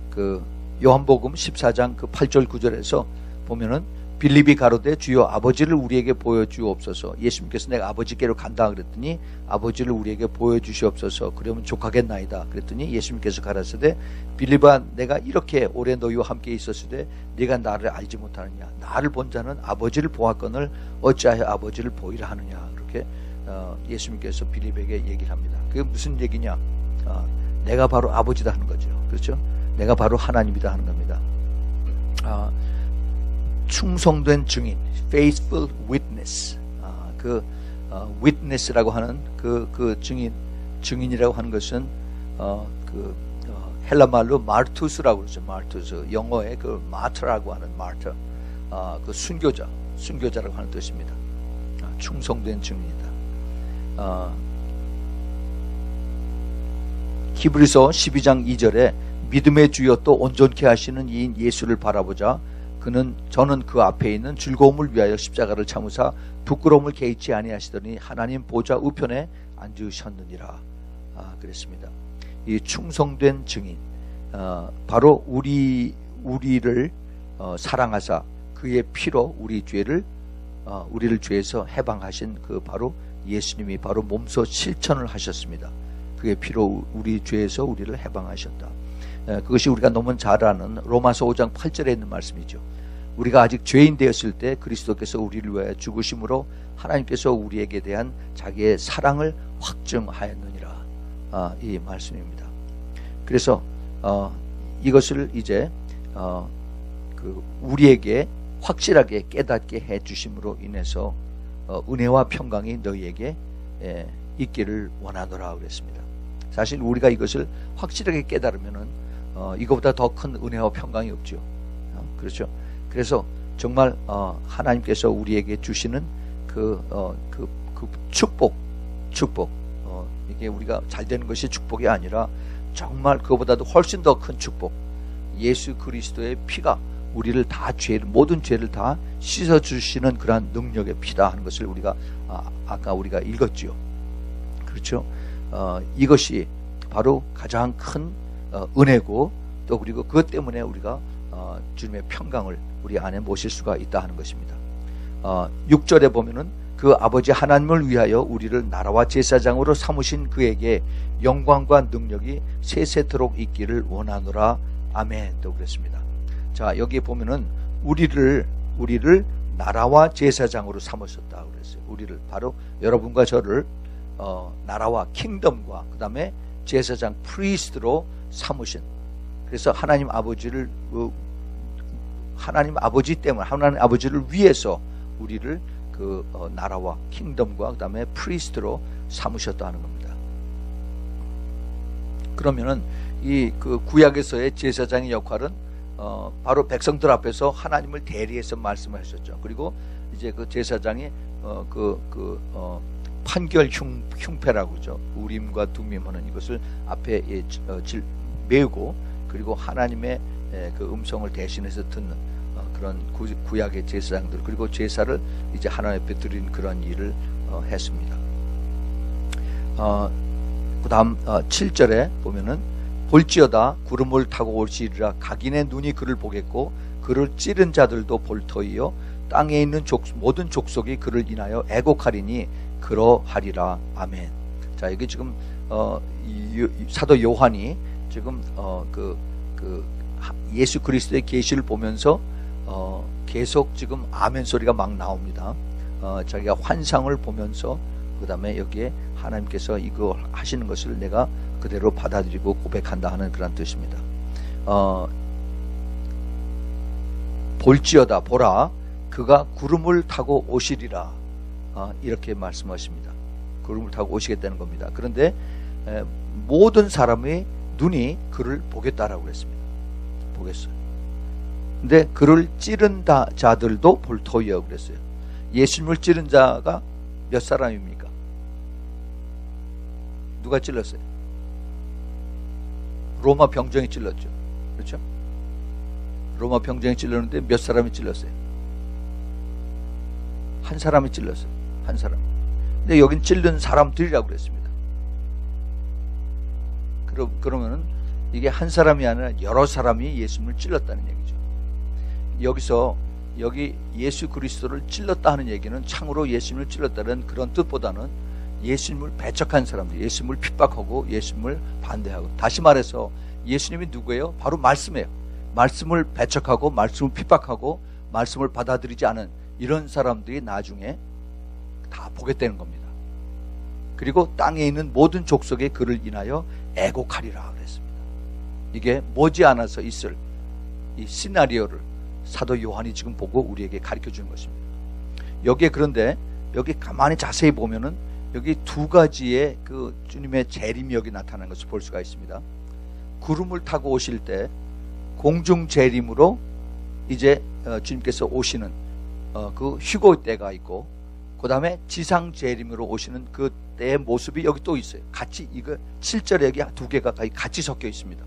그 요한복음 14장 그 8절 9절에서 보면은 빌립이 가로되 주여 아버지를 우리에게 보여주옵소서. 예수님께서 내가 아버지께로 간다 그랬더니 아버지를 우리에게 보여주시옵소서. 그러면 족하겠나이다 그랬더니 예수님께서 가라사대 빌립아 내가 이렇게 오래 너희와 함께 있었으되 네가 나를 알지 못하느냐. 나를 본 자는 아버지를 보았거늘 어찌하여 아버지를 보이라 하느냐. 그렇게 예수님께서 빌립에게 얘기를 합니다. 그게 무슨 얘기냐. 내가 바로 아버지다 하는 거죠. 그렇죠? 내가 바로 하나님이다 하는 겁니다. 충성된 증인, faithful witness. witness라고 하는 그 증인이라고 하는 것은 헬라 말로 마르투스라고 그러죠. 마르투스. 영어의 그 마트라고 하는 마트. 그 순교자라고 하는 뜻입니다. 충성된 증인이다. 히브리서 12장 2절에 믿음의 주여 또 온전케 하시는 이인 예수를 바라보자. 저는 그 앞에 있는 즐거움을 위하여 십자가를 참으사 부끄러움을 개의치 아니하시더니 하나님 보좌 우편에 앉으셨느니라. 그랬습니다. 이 충성된 증인, 바로 우리를 사랑하사 그의 피로 우리를 죄에서 해방하신 그 바로 예수님이 바로 몸소 실천을 하셨습니다. 그의 피로 우리 죄에서 우리를 해방하셨다. 그것이 우리가 너무 잘 아는 로마서 5장 8절에 있는 말씀이죠. 우리가 아직 죄인 되었을 때 그리스도께서 우리를 위하여 죽으심으로 하나님께서 우리에게 대한 자기의 사랑을 확증하였느니라. 이 말씀입니다. 그래서 이것을 이제 우리에게 확실하게 깨닫게 해 주심으로 인해서 은혜와 평강이 너희에게 있기를 원하노라 그랬습니다. 사실 우리가 이것을 확실하게 깨달으면은 이거보다 더 큰 은혜와 평강이 없죠. 그렇죠. 그래서 정말 하나님께서 우리에게 주시는 그 축복 이게 우리가 잘 되는 것이 축복이 아니라 정말 그거보다도 훨씬 더 큰 축복. 예수 그리스도의 피가 우리를 다 모든 죄를 다 씻어 주시는 그러한 능력의 피다 하는 것을 우리가 아까 우리가 읽었죠. 그렇죠. 이것이 바로 가장 큰 은혜고 또 그리고 그것 때문에 우리가 주님의 평강을 우리 안에 모실 수가 있다 하는 것입니다. 6절에 보면은 그 아버지 하나님을 위하여 우리를 나라와 제사장으로 삼으신 그에게 영광과 능력이 세세토록 있기를 원하노라. 아멘. 또 그랬습니다. 자, 여기 보면은 우리를 나라와 제사장으로 삼으셨다 그랬어요. 우리를 바로 여러분과 저를 나라와 킹덤과 그 다음에 제사장 프리스트로 삼으신. 그래서 하나님 아버지를 하나님 아버지 때문에 하나님 아버지를 위해서 우리를 나라와 킹덤과 그 다음에 프리스트로 삼으셨다는 겁니다. 그러면은 이 구약에서의 제사장의 역할은 바로 백성들 앞에서 하나님을 대리해서 말씀을 하셨죠. 그리고 이제 그 제사장이 판결 흉패라고 그러죠. 우림과 둠임 하는 이것을 앞에 메우고 그리고 하나님의 그 음성을 대신해서 듣는 그런 구약의 제사장들 그리고 제사를 이제 하나님 앞에 드린 그런 일을 했습니다. 그 다음 7절에 보면은 볼지어다 구름을 타고 올시리라. 각인의 눈이 그를 보겠고 그를 찌른 자들도 볼 터이요 땅에 있는 모든 족속이 그를 인하여 애곡하리니 그러하리라. 아멘. 자, 여기 지금 사도 요한이 지금 예수 그리스도의 계시를 보면서 계속 지금 아멘 소리가 막 나옵니다. 자기가 환상을 보면서 그 다음에 여기에 하나님께서 이거 하시는 것을 내가 그대로 받아들이고 고백한다 하는 그런 뜻입니다. 볼지어다 보라 그가 구름을 타고 오시리라, 이렇게 말씀하십니다. 구름을 타고 오시겠다는 겁니다. 그런데 모든 사람의 눈이 그를 보겠다라고 그랬습니다. 보겠어요. 근데 그를 찌른 자들도 볼 터이여 그랬어요. 예수님을 찌른 자가 몇 사람입니까? 누가 찔렀어요? 로마 병정이 찔렀죠. 그렇죠? 로마 병정이 찔렀는데 몇 사람이 찔렀어요? 한 사람이 찔렀어요. 한 사람. 근데 여긴 찔른 사람들이라고 그랬습니다. 그러면은 이게 한 사람이 아니라 여러 사람이 예수님을 찔렀다는 얘기죠. 여기서 여기 예수 그리스도를 찔렀다 하는 얘기는 창으로 예수님을 찔렀다는 그런 뜻보다는 예수님을 배척한 사람들, 예수님을 핍박하고 예수님을 반대하고, 다시 말해서 예수님이 누구예요? 바로 말씀이에요. 말씀을 배척하고 말씀을 핍박하고 말씀을 받아들이지 않은 이런 사람들이 나중에 다 보겠다는 겁니다. 그리고 땅에 있는 모든 족속의 그를 인하여 애곡하리라 그랬습니다. 이게 머지않아서 있을 이 시나리오를 사도 요한이 지금 보고 우리에게 가르쳐 주는 것입니다. 여기에 그런데 여기 가만히 자세히 보면은 여기 두 가지의 그 주님의 재림이 여기 나타나는 것을 볼 수가 있습니다. 구름을 타고 오실 때 공중 재림으로 이제 주님께서 오시는 그 휴거 때가 있고, 그 다음에 지상 재림으로 오시는 그 때의 모습이 여기 또 있어요. 같이 이거 7절에 여기 두 개가 같이 섞여 있습니다.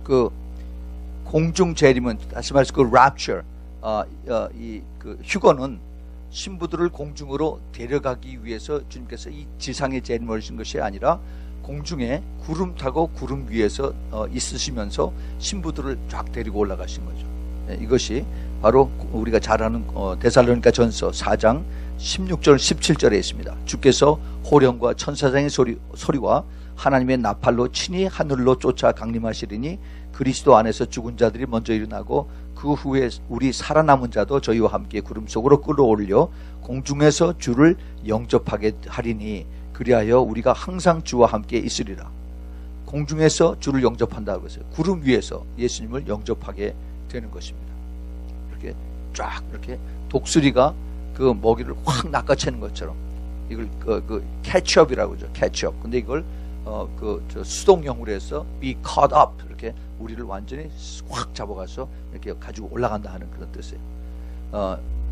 그 공중 재림은 다시 말해서 그 rapture, 그 휴거는 신부들을 공중으로 데려가기 위해서 주님께서 이 지상의 재림을 오신 것이 아니라 공중에 구름 타고 구름 위에서 있으시면서 신부들을 쫙 데리고 올라가신 거죠. 이것이 바로 우리가 잘 아는 데살로니가 전서 4장 16절 17절에 있습니다. 주께서 호령과 천사장의 소리와 하나님의 나팔로 친히 하늘로 쫓아 강림하시리니 그리스도 안에서 죽은 자들이 먼저 일어나고 그 후에 우리 살아남은 자도 저희와 함께 구름 속으로 끌어올려 공중에서 주를 영접하게 하리니 그리하여 우리가 항상 주와 함께 있으리라. 공중에서 주를 영접한다고 했어요. 구름 위에서 예수님을 영접하게 되는 것입니다. 이렇게 쫙 이렇게 독수리가 그 먹이를 확 낚아채는 것처럼 이걸 캐치업이라고 하죠. 캐치업. 근데 이걸 수동형으로 해서 be caught up, 이렇게 우리를 완전히 확 잡아가서 이렇게 가지고 올라간다 하는 그런 뜻이에요.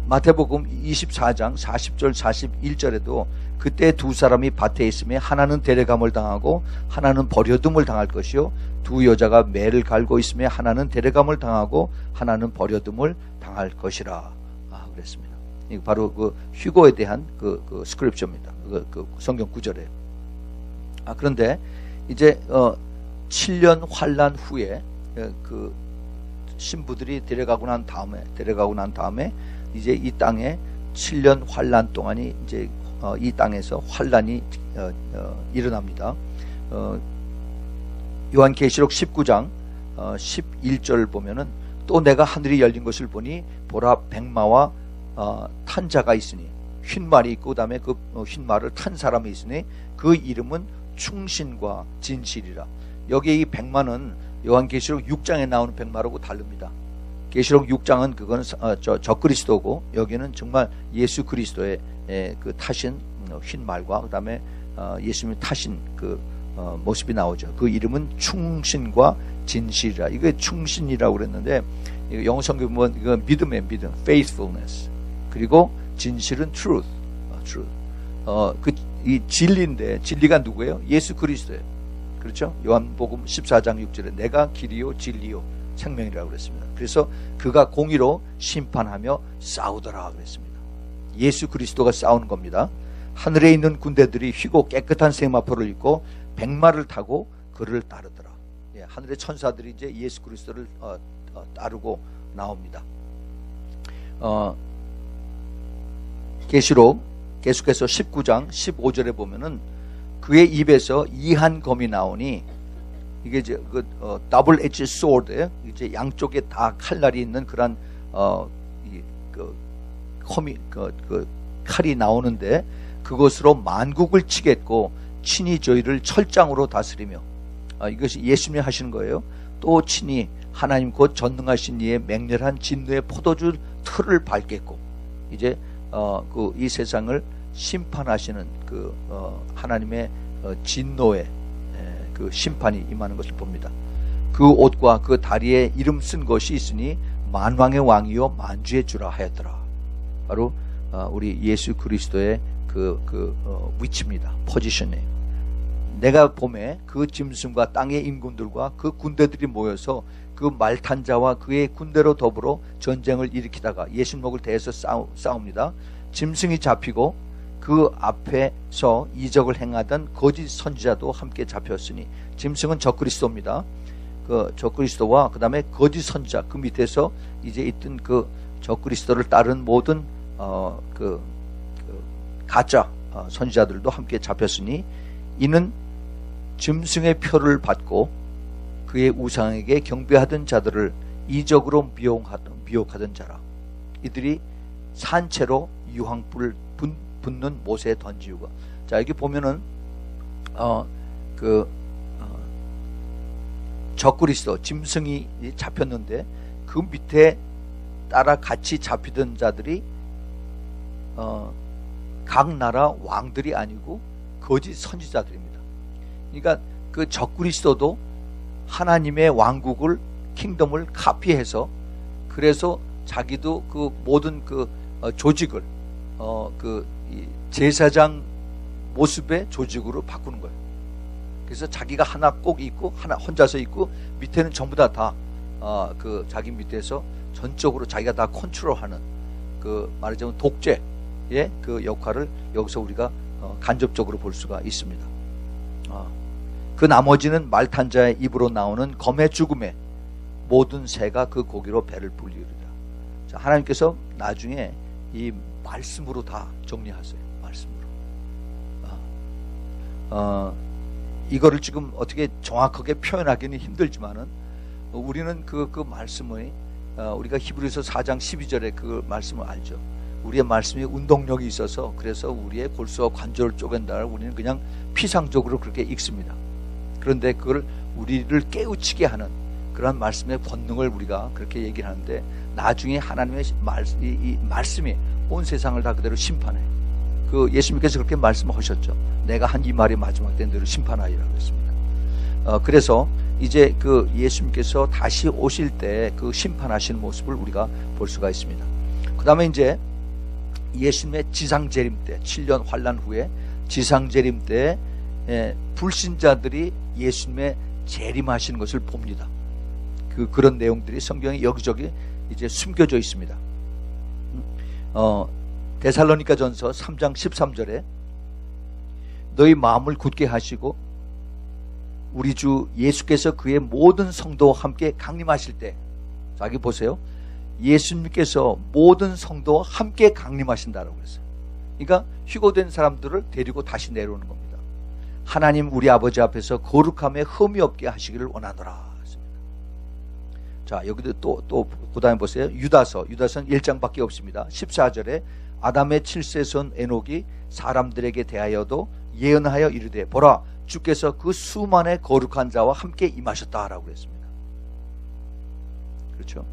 마태복음 24장 40절 41절에도 그때 두 사람이 밭에 있으며 하나는 데려감을 당하고 하나는 버려둠을 당할 것이요 두 여자가 매를 갈고 있으며 하나는 데려감을 당하고 하나는 버려둠을 당할 것이라. 그랬습니다. 이거 바로 그 휴거에 대한 그 스크립처입니다. 그 성경 구절에. 그런데 이제 7년 환란 후에 그 신부들이 데려가고 난 다음에 이제 이 땅에 7년 환란 동안이 이제 이 땅에서 환란이 일어납니다. 요한계시록 19장 11절 보면은 또 내가 하늘이 열린 것을 보니 보라 백마와 탄 자가 있으니 흰말이 있고 그 다음에 그 흰말을 탄 사람이 있으니 그 이름은 충신과 진실이라. 여기에 이 백마는 요한계시록 6장에 나오는 백마라고 다릅니다. 계시록 6장은 그거는 적그리스도고 여기는 정말 예수 그리스도의 그 타신 흰말과 그 다음에 예수님이 타신 그 모습이 나오죠. 그 이름은 충신과 진실이라. 이게 충신이라고 그랬는데 영어 성경 보면 이거 믿음의 믿음, faithfulness. 그리고 진실은 truth. 이 진리인데 진리가 누구예요? 예수 그리스도예요. 그렇죠? 요한복음 14장 6절에 내가 길이요 진리요 생명이라고 그랬습니다. 그래서 그가 공의로 심판하며 싸우더라 그랬습니다. 예수 그리스도가 싸우는 겁니다. 하늘에 있는 군대들이 휘고 깨끗한 세마포를 입고 백마를 타고 그를 따르더라. 하늘의 천사들이 이제 예수 그리스도를 따르고 나옵니다. 계시록 계속해서 19장 15절에 보면은 그의 입에서 이한 검이 나오니 이게 이제 그 더블 엣지 소드, 이제 양쪽에 다 칼날이 있는 그런 칼이 나오는데 그것으로 만국을 치겠고 친히 저희를 철장으로 다스리며, 이것이 예수님이 하시는 거예요. 또 친히 하나님 곧 전능하신 이의 맹렬한 진노의 포도주 틀을 밟겠고, 이제 이 세상을 심판하시는 하나님의 진노의 그 심판이 임하는 것을 봅니다. 그 옷과 그 다리에 이름 쓴 것이 있으니 만왕의 왕이요 만주의 주라 하였더라. 바로 우리 예수 그리스도의 위치입니다. 포지션이에요. 내가 봄에 그 짐승과 땅의 임금들과 그 군대들이 모여서 그 말탄 자와 그의 군대로 더불어 전쟁을 일으키다가 예수님을 대해서 싸웁니다. 짐승이 잡히고 그 앞에서 이적을 행하던 거짓 선지자도 함께 잡혔으니, 짐승은 적그리스도입니다. 그 적그리스도와 그 다음에 거짓 선지자, 그 밑에서 이제 있던 그 적그리스도를 따른 모든 가짜 선지자들도 함께 잡혔으니, 이는 짐승의 표를 받고 그의 우상에게 경배하던 자들을 이적으로 미혹하던 자라. 이들이 산채로 유황불 붙는 못에 던지우고. 자, 여기 보면은 적그리스도 짐승이 잡혔는데 그 밑에 따라 같이 잡히던 자들이 각 나라 왕들이 아니고 거짓 선지자들입니다. 그러니까 그 적그리스도도 하나님의 왕국을, 킹덤을 카피해서, 그래서 자기도 그 모든 그 조직을 이 제사장 모습의 조직으로 바꾸는 거예요. 그래서 자기가 하나 꼭 있고 하나 혼자서 있고 밑에는 전부 다 그 자기 밑에서 전적으로 자기가 다 컨트롤하는, 말하자면 독재의 그 역할을 여기서 우리가 간접적으로 볼 수가 있습니다. 그 나머지는 말탄 자의 입으로 나오는 검의 죽음에 모든 새가 그 고기로 배를 불리우리라. 자, 하나님께서 나중에 이 말씀으로 다 정리하세요. 말씀으로. 이거를 지금 어떻게 정확하게 표현하기는 힘들지만은 우리는 그 말씀의 우리가 히브리서 4장 12절에 그 말씀을 알죠. 우리의 말씀이 운동력이 있어서 그래서 우리의 골수와 관절을 쪼갠다를 우리는 그냥 피상적으로 그렇게 읽습니다. 그런데 그걸 우리를 깨우치게 하는 그런 말씀의 권능을 우리가 그렇게 얘기를 하는데, 나중에 하나님의 이 말씀이 온 세상을 다 그대로 심판해. 예수님께서 그렇게 말씀하셨죠. 내가 한 이 말이 마지막 때 너를 심판하리라고 했습니다. 그래서 이제 예수님께서 다시 오실 때 그 심판하시는 모습을 우리가 볼 수가 있습니다. 그 다음에 이제 예수님의 지상재림 때, 7년 환란 후에 지상재림 때 불신자들이 예수님의 재림하시는 것을 봅니다. 그런 내용들이 성경에 여기저기 이제 숨겨져 있습니다. 데살로니가 전서 3장 13절에 너희 마음을 굳게 하시고 우리 주 예수께서 그의 모든 성도와 함께 강림하실 때, 자기 보세요. 예수님께서 모든 성도와 함께 강림하신다라고 그랬어요. 그러니까 휴거된 사람들을 데리고 다시 내려오는 겁니다. 하나님 우리 아버지 앞에서 거룩함에 흠이 없게 하시기를 원하노라 했습니다. 자, 여기도 또 그 다음에 보세요. 유다서는 1장밖에 없습니다. 14절에 아담의 7세손 에녹이 사람들에게 대하여도 예언하여 이르되 보라 주께서 그 수만의 거룩한 자와 함께 임하셨다라고 했습니다. 그렇죠?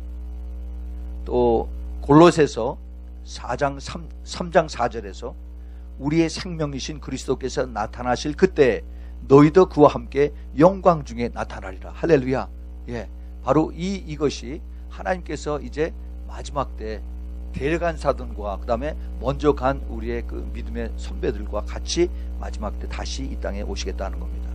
또 골로새서 3장 4절에서 우리의 생명이신 그리스도께서 나타나실 그때 너희도 그와 함께 영광 중에 나타나리라. 할렐루야. 예, 바로 이것이 하나님께서 이제 마지막 때 데려간 사람과 그 다음에 먼저 간 우리의 그 믿음의 선배들과 같이 마지막 때 다시 이 땅에 오시겠다는 겁니다.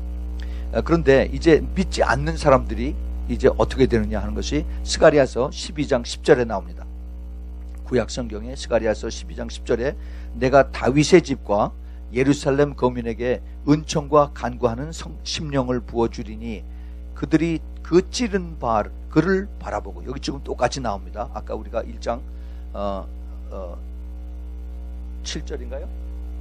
그런데 이제 믿지 않는 사람들이 이제 어떻게 되느냐 하는 것이 스가랴서 12장 10절에 나옵니다. 구약 성경에 스가랴서 12장 10절에 내가 다윗의 집과 예루살렘 거민에게 은총과 간구하는 심령을 부어주리니 그들이 그 찌른 그를 바라보고, 여기 지금 똑같이 나옵니다. 아까 우리가 1장 7절인가요?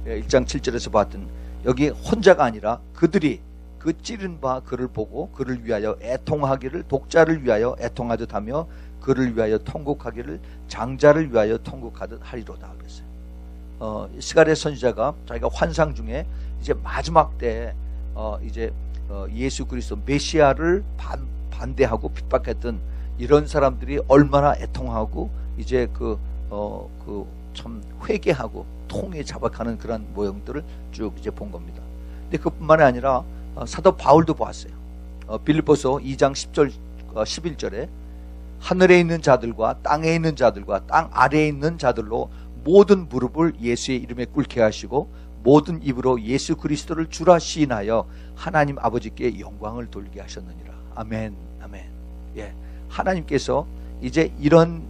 1장 7절에서 봤던, 여기 혼자가 아니라 그들이 그 찌른 바 그를 보고 그를 위하여 애통하기를 독자를 위하여 애통하듯 하며 그를 위하여 통곡하기를 장자를 위하여 통곡하듯 하리로다 그랬어요. 스가랴 선지자가 자기가 환상 중에 이제 마지막 때 이제 예수 그리스도 메시아를 반대하고 핍박했던 이런 사람들이 얼마나 애통하고 이제 참 회개하고 통에 자박하는 그런 모형들을 쭉 이제 본 겁니다. 근데 그뿐만이 아니라 사도 바울도 보았어요. 빌립보서 2장 10절 11절에 하늘에 있는 자들과 땅에 있는 자들과 땅 아래에 있는 자들로 모든 무릎을 예수의 이름에 꿇게 하시고 모든 입으로 예수 그리스도를 주라 시인하여 하나님 아버지께 영광을 돌리게 하셨느니라. 아멘, 아멘. 예, 하나님께서 이제 이런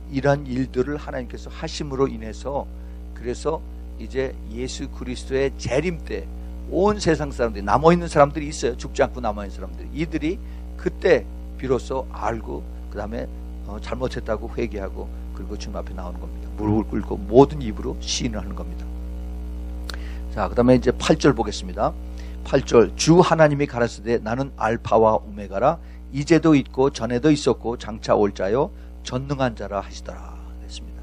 일들을 하나님께서 하심으로 인해서 그래서 이제 예수 그리스도의 재림 때 온 세상 사람들이 남아있는 사람들이 있어요. 죽지 않고 남아있는 사람들이. 이들이 그때 비로소 알고 그 다음에 잘못했다고 회개하고 그리고 주님 앞에 나오는 겁니다. 무릎을 꿇고 모든 입으로 시인을 하는 겁니다. 자, 그 다음에 이제 8절 보겠습니다. 8절 주 하나님이 가라사대 나는 알파와 오메가라 이제도 있고 전에도 있었고 장차 올 자요 전능한 자라 하시더라 그랬습니다.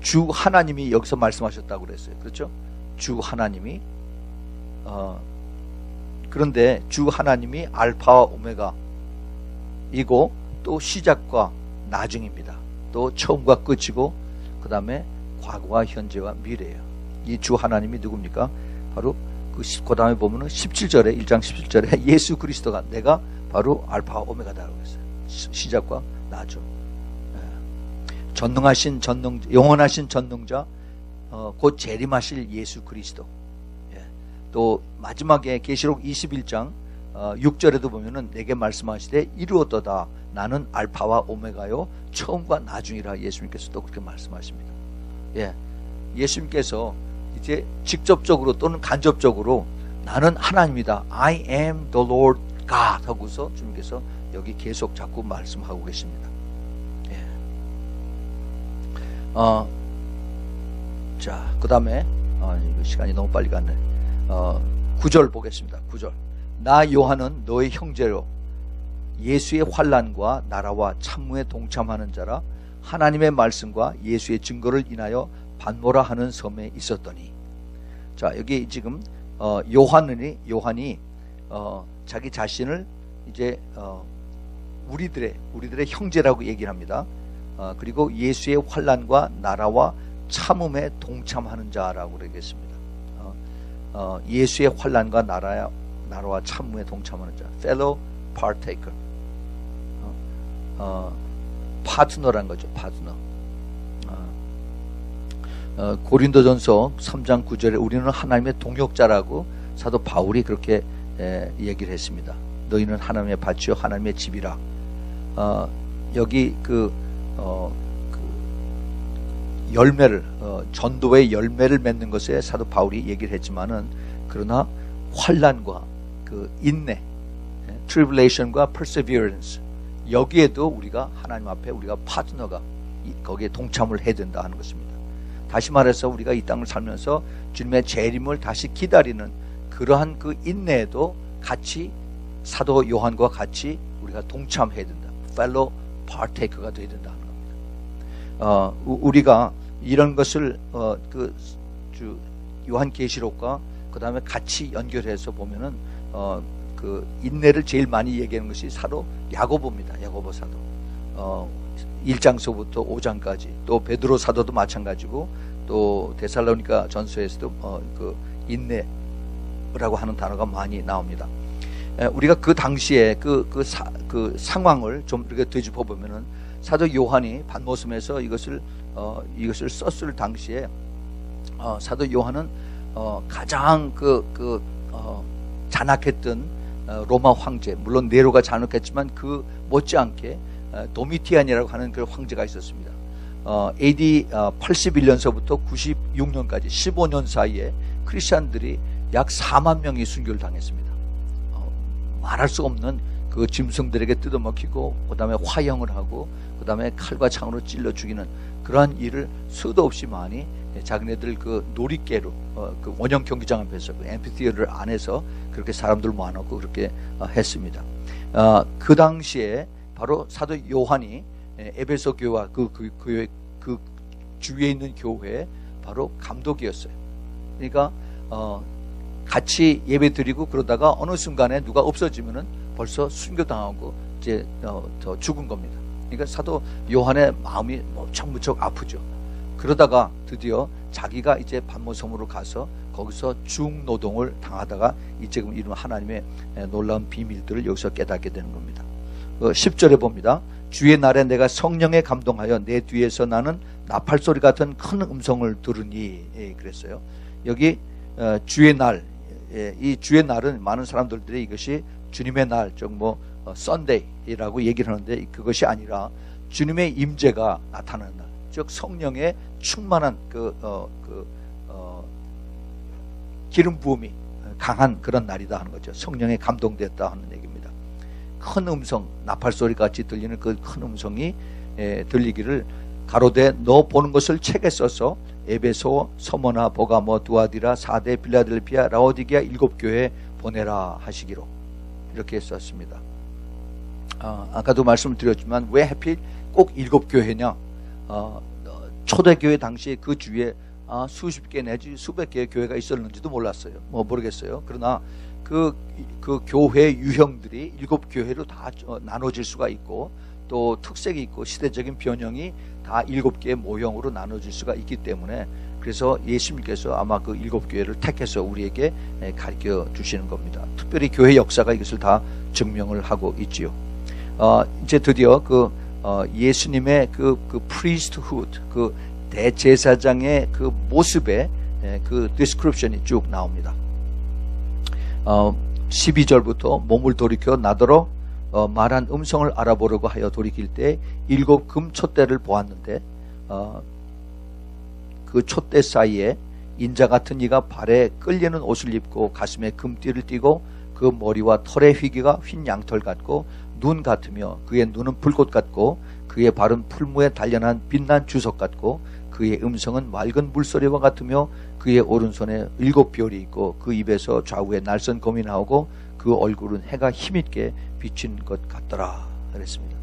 주 하나님이 여기서 말씀하셨다고 그랬어요. 그렇죠? 주 하나님이 그런데 주 하나님이 알파와 오메가 이고 또 시작과 나중입니다. 또 처음과 끝이고 그 다음에 과거와 현재와 미래예요. 이 주 하나님이 누굽니까? 바로 그 다음에 보면은 17절에 1장 17절에 예수 그리스도가 내가 바로 알파와 오메가다라고 했어요. 시작과 나중. 전능하신 영원하신 전능자 곧 재림하실 예수 그리스도. 또 마지막에 계시록 21장 6절에도 보면은 내게 말씀하시되 이루었도다 나는 알파와 오메가요 처음과 나중이라 예수님께서 또 그렇게 말씀하십니다. 예수님께서 이제 직접적으로 또는 간접적으로 나는 하나님이다. I am the Lord God 하고서 주님께서 여기 계속 자꾸 말씀하고 계십니다. 자, 그 다음에 시간이 너무 빨리 갔네. 9절 보겠습니다. 9절 나 요한은 너의 형제로 예수의 환난과 나라와 참무에 동참하는 자라 하나님의 말씀과 예수의 증거를 인하여 반모라 하는 섬에 있었더니. 자, 여기 지금 요한이 자기 자신을 이제 우리들의 형제라고 얘기를 합니다. 그리고 예수의 환난과 나라와 참음에 동참하는 자라고 그러겠습니다. 예수의 환난과 나라와 참음에 동참하는 자, fellow partaker. 파트너란 거죠. 파트너. 고린도전서 3장 9절에 우리는 하나님의 동역자라고 사도 바울이 그렇게 얘기를 했습니다. 너희는 하나님의 밭이요 하나님의 집이라. 여기 열매를 전도의 열매를 맺는 것에 사도 바울이 얘기를 했지만은 그러나 환난과 그 인내, tribulation과 perseverance 여기에도 우리가 하나님 앞에 우리가 파트너가 거기에 동참을 해야 된다 하는 것입니다. 다시 말해서 우리가 이 땅을 살면서 주님의 재림을 다시 기다리는 그러한 그 인내에도 같이 사도 요한과 같이 우리가 동참해야 된다. fellow partaker가 되어야 된다 하는 겁니다. 우리가 이런 것을 요한계시록과 그 다음에 같이 연결해서 보면은 그 인내를 제일 많이 얘기하는 것이 사도 야고보입니다. 야고보 사도 1장서부터 5장까지 또 베드로 사도도 마찬가지고 또 데살로니가 전서에서도 그 인내라고 하는 단어가 많이 나옵니다. 우리가 그 당시에 그 상황을 좀 이렇게 되짚어 보면은 사도 요한이 반모섬에서 이것을 썼을 당시에 사도 요한은 가장 잔악했던 로마 황제, 물론 네로가 잔혹했지만 그 못지않게 도미티안이라고 하는 그 황제가 있었습니다. AD 81년서부터 96년까지 15년 사이에 크리스찬들이 약 4만 명이 순교를 당했습니다. 말할 수 없는 그 짐승들에게 뜯어먹히고 그 다음에 화형을 하고 그 다음에 칼과 창으로 찔러 죽이는 그러한 일을 수도 없이 많이 자기네들 그 놀이개로 그 원형 경기장 앞에서 그 앰피티어를 안에서 그렇게 사람들 모아놓고 그렇게 했습니다. 그 당시에 바로 사도 요한이 에베소 교회와 그 주위에 있는 교회에 바로 감독이었어요. 그러니까 같이 예배 드리고 그러다가 어느 순간에 누가 없어지면은 벌써 순교당하고 이제 더 죽은 겁니다. 그러니까 사도 요한의 마음이 무척 아프죠. 그러다가 드디어 자기가 이제 반모섬으로 가서 거기서 중노동을 당하다가 지금 이런 하나님의 놀라운 비밀들을 여기서 깨닫게 되는 겁니다. 10절에 봅니다. 주의 날에 내가 성령에 감동하여 내 뒤에서 나는 나팔소리 같은 큰 음성을 들으니 그랬어요. 여기 주의 날, 이 주의 날은 많은 사람들이 이것이 주님의 날, 즉 썬데이라고 얘기를 하는데 그것이 아니라 주님의 임재가 나타나는 날, 즉 성령의 충만한 기름 부음이 강한 그런 날이다 하는 거죠. 성령에 감동됐다 하는 얘기입니다. 큰 음성, 나팔소리 같이 들리는 그 큰 음성이 들리기를 가로되 너 보는 것을 책에 써서 에베소, 서머나, 보가모, 두아디라, 사데, 빌라델피아, 라오디게아 7교회에 보내라 하시기로 이렇게 썼습니다. 아까도 말씀을 드렸지만 왜 하필 꼭 7교회냐? 초대교회 당시에 그 주위에 수십 개 내지 수백 개의 교회가 있었는지도 몰랐어요. 모르겠어요. 그러나 그 교회 유형들이 7교회로 다 나눠질 수가 있고 또 특색이 있고 시대적인 변형이 다 7개의 모형으로 나눠질 수가 있기 때문에 그래서 예수님께서 아마 그 7교회를 택해서 우리에게 가르쳐 주시는 겁니다. 특별히 교회 역사가 이것을 다 증명을 하고 있지요. 이제 드디어 예수님의 그 priesthood, 그 대제사장의 그 모습의 그 description이 쭉 나옵니다. 12절부터 몸을 돌이켜 나더러 말한 음성을 알아보려고 하여 돌이킬 때 7 금촛대를 보았는데 그 촛대 사이에 인자 같은 이가 발에 끌리는 옷을 입고 가슴에 금띠를 띠고 그 머리와 털의 휘기가 흰 양털 같고 눈 같으며 그의 눈은 불꽃 같고 그의 발은 풀무에 단련한 빛난 주석 같고 그의 음성은 맑은 물소리와 같으며 그의 오른손에 7별이 있고 그 입에서 좌우에 날선 검이 나오고 그 얼굴은 해가 힘있게 비친 것 같더라 그랬습니다.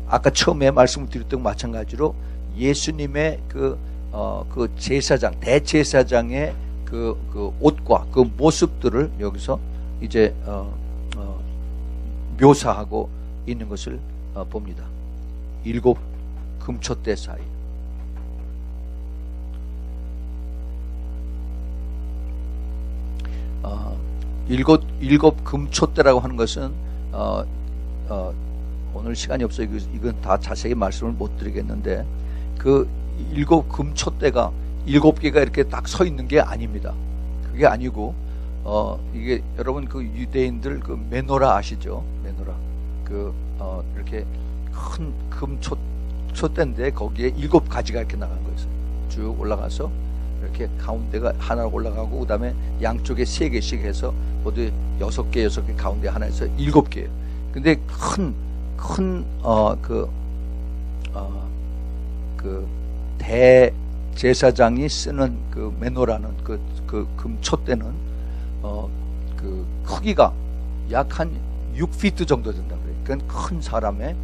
아까 처음에 말씀을 드렸던 마찬가지로 예수님의 그 제사장, 대제사장의 그 옷과 그 모습들을 여기서 이제 묘사하고 있는 것을 봅니다. 7 금촛대 사이. 일곱 금촛대라고 하는 것은 오늘 시간이 없어요. 이건 다 자세히 말씀을 못 드리겠는데 그 7 금촛대가 7개가 이렇게 딱 서 있는 게 아닙니다. 그게 아니고 이게 여러분 그 유대인들 그 메노라 아시죠? 메노라 이렇게 큰 금촛대인데 거기에 7가지가 이렇게 나간 거였어요. 쭉 올라가서 이렇게 가운데가 하나 올라가고 그 다음에 양쪽에 3개씩 해서 모두 6개 가운데 하나에서 7개예요. 근데 그 대제사장이 쓰는 그 메노라는 그 금촛대는 그 크기가 약 한 6피트 정도 된다 그래요. 그러니까 큰 사람의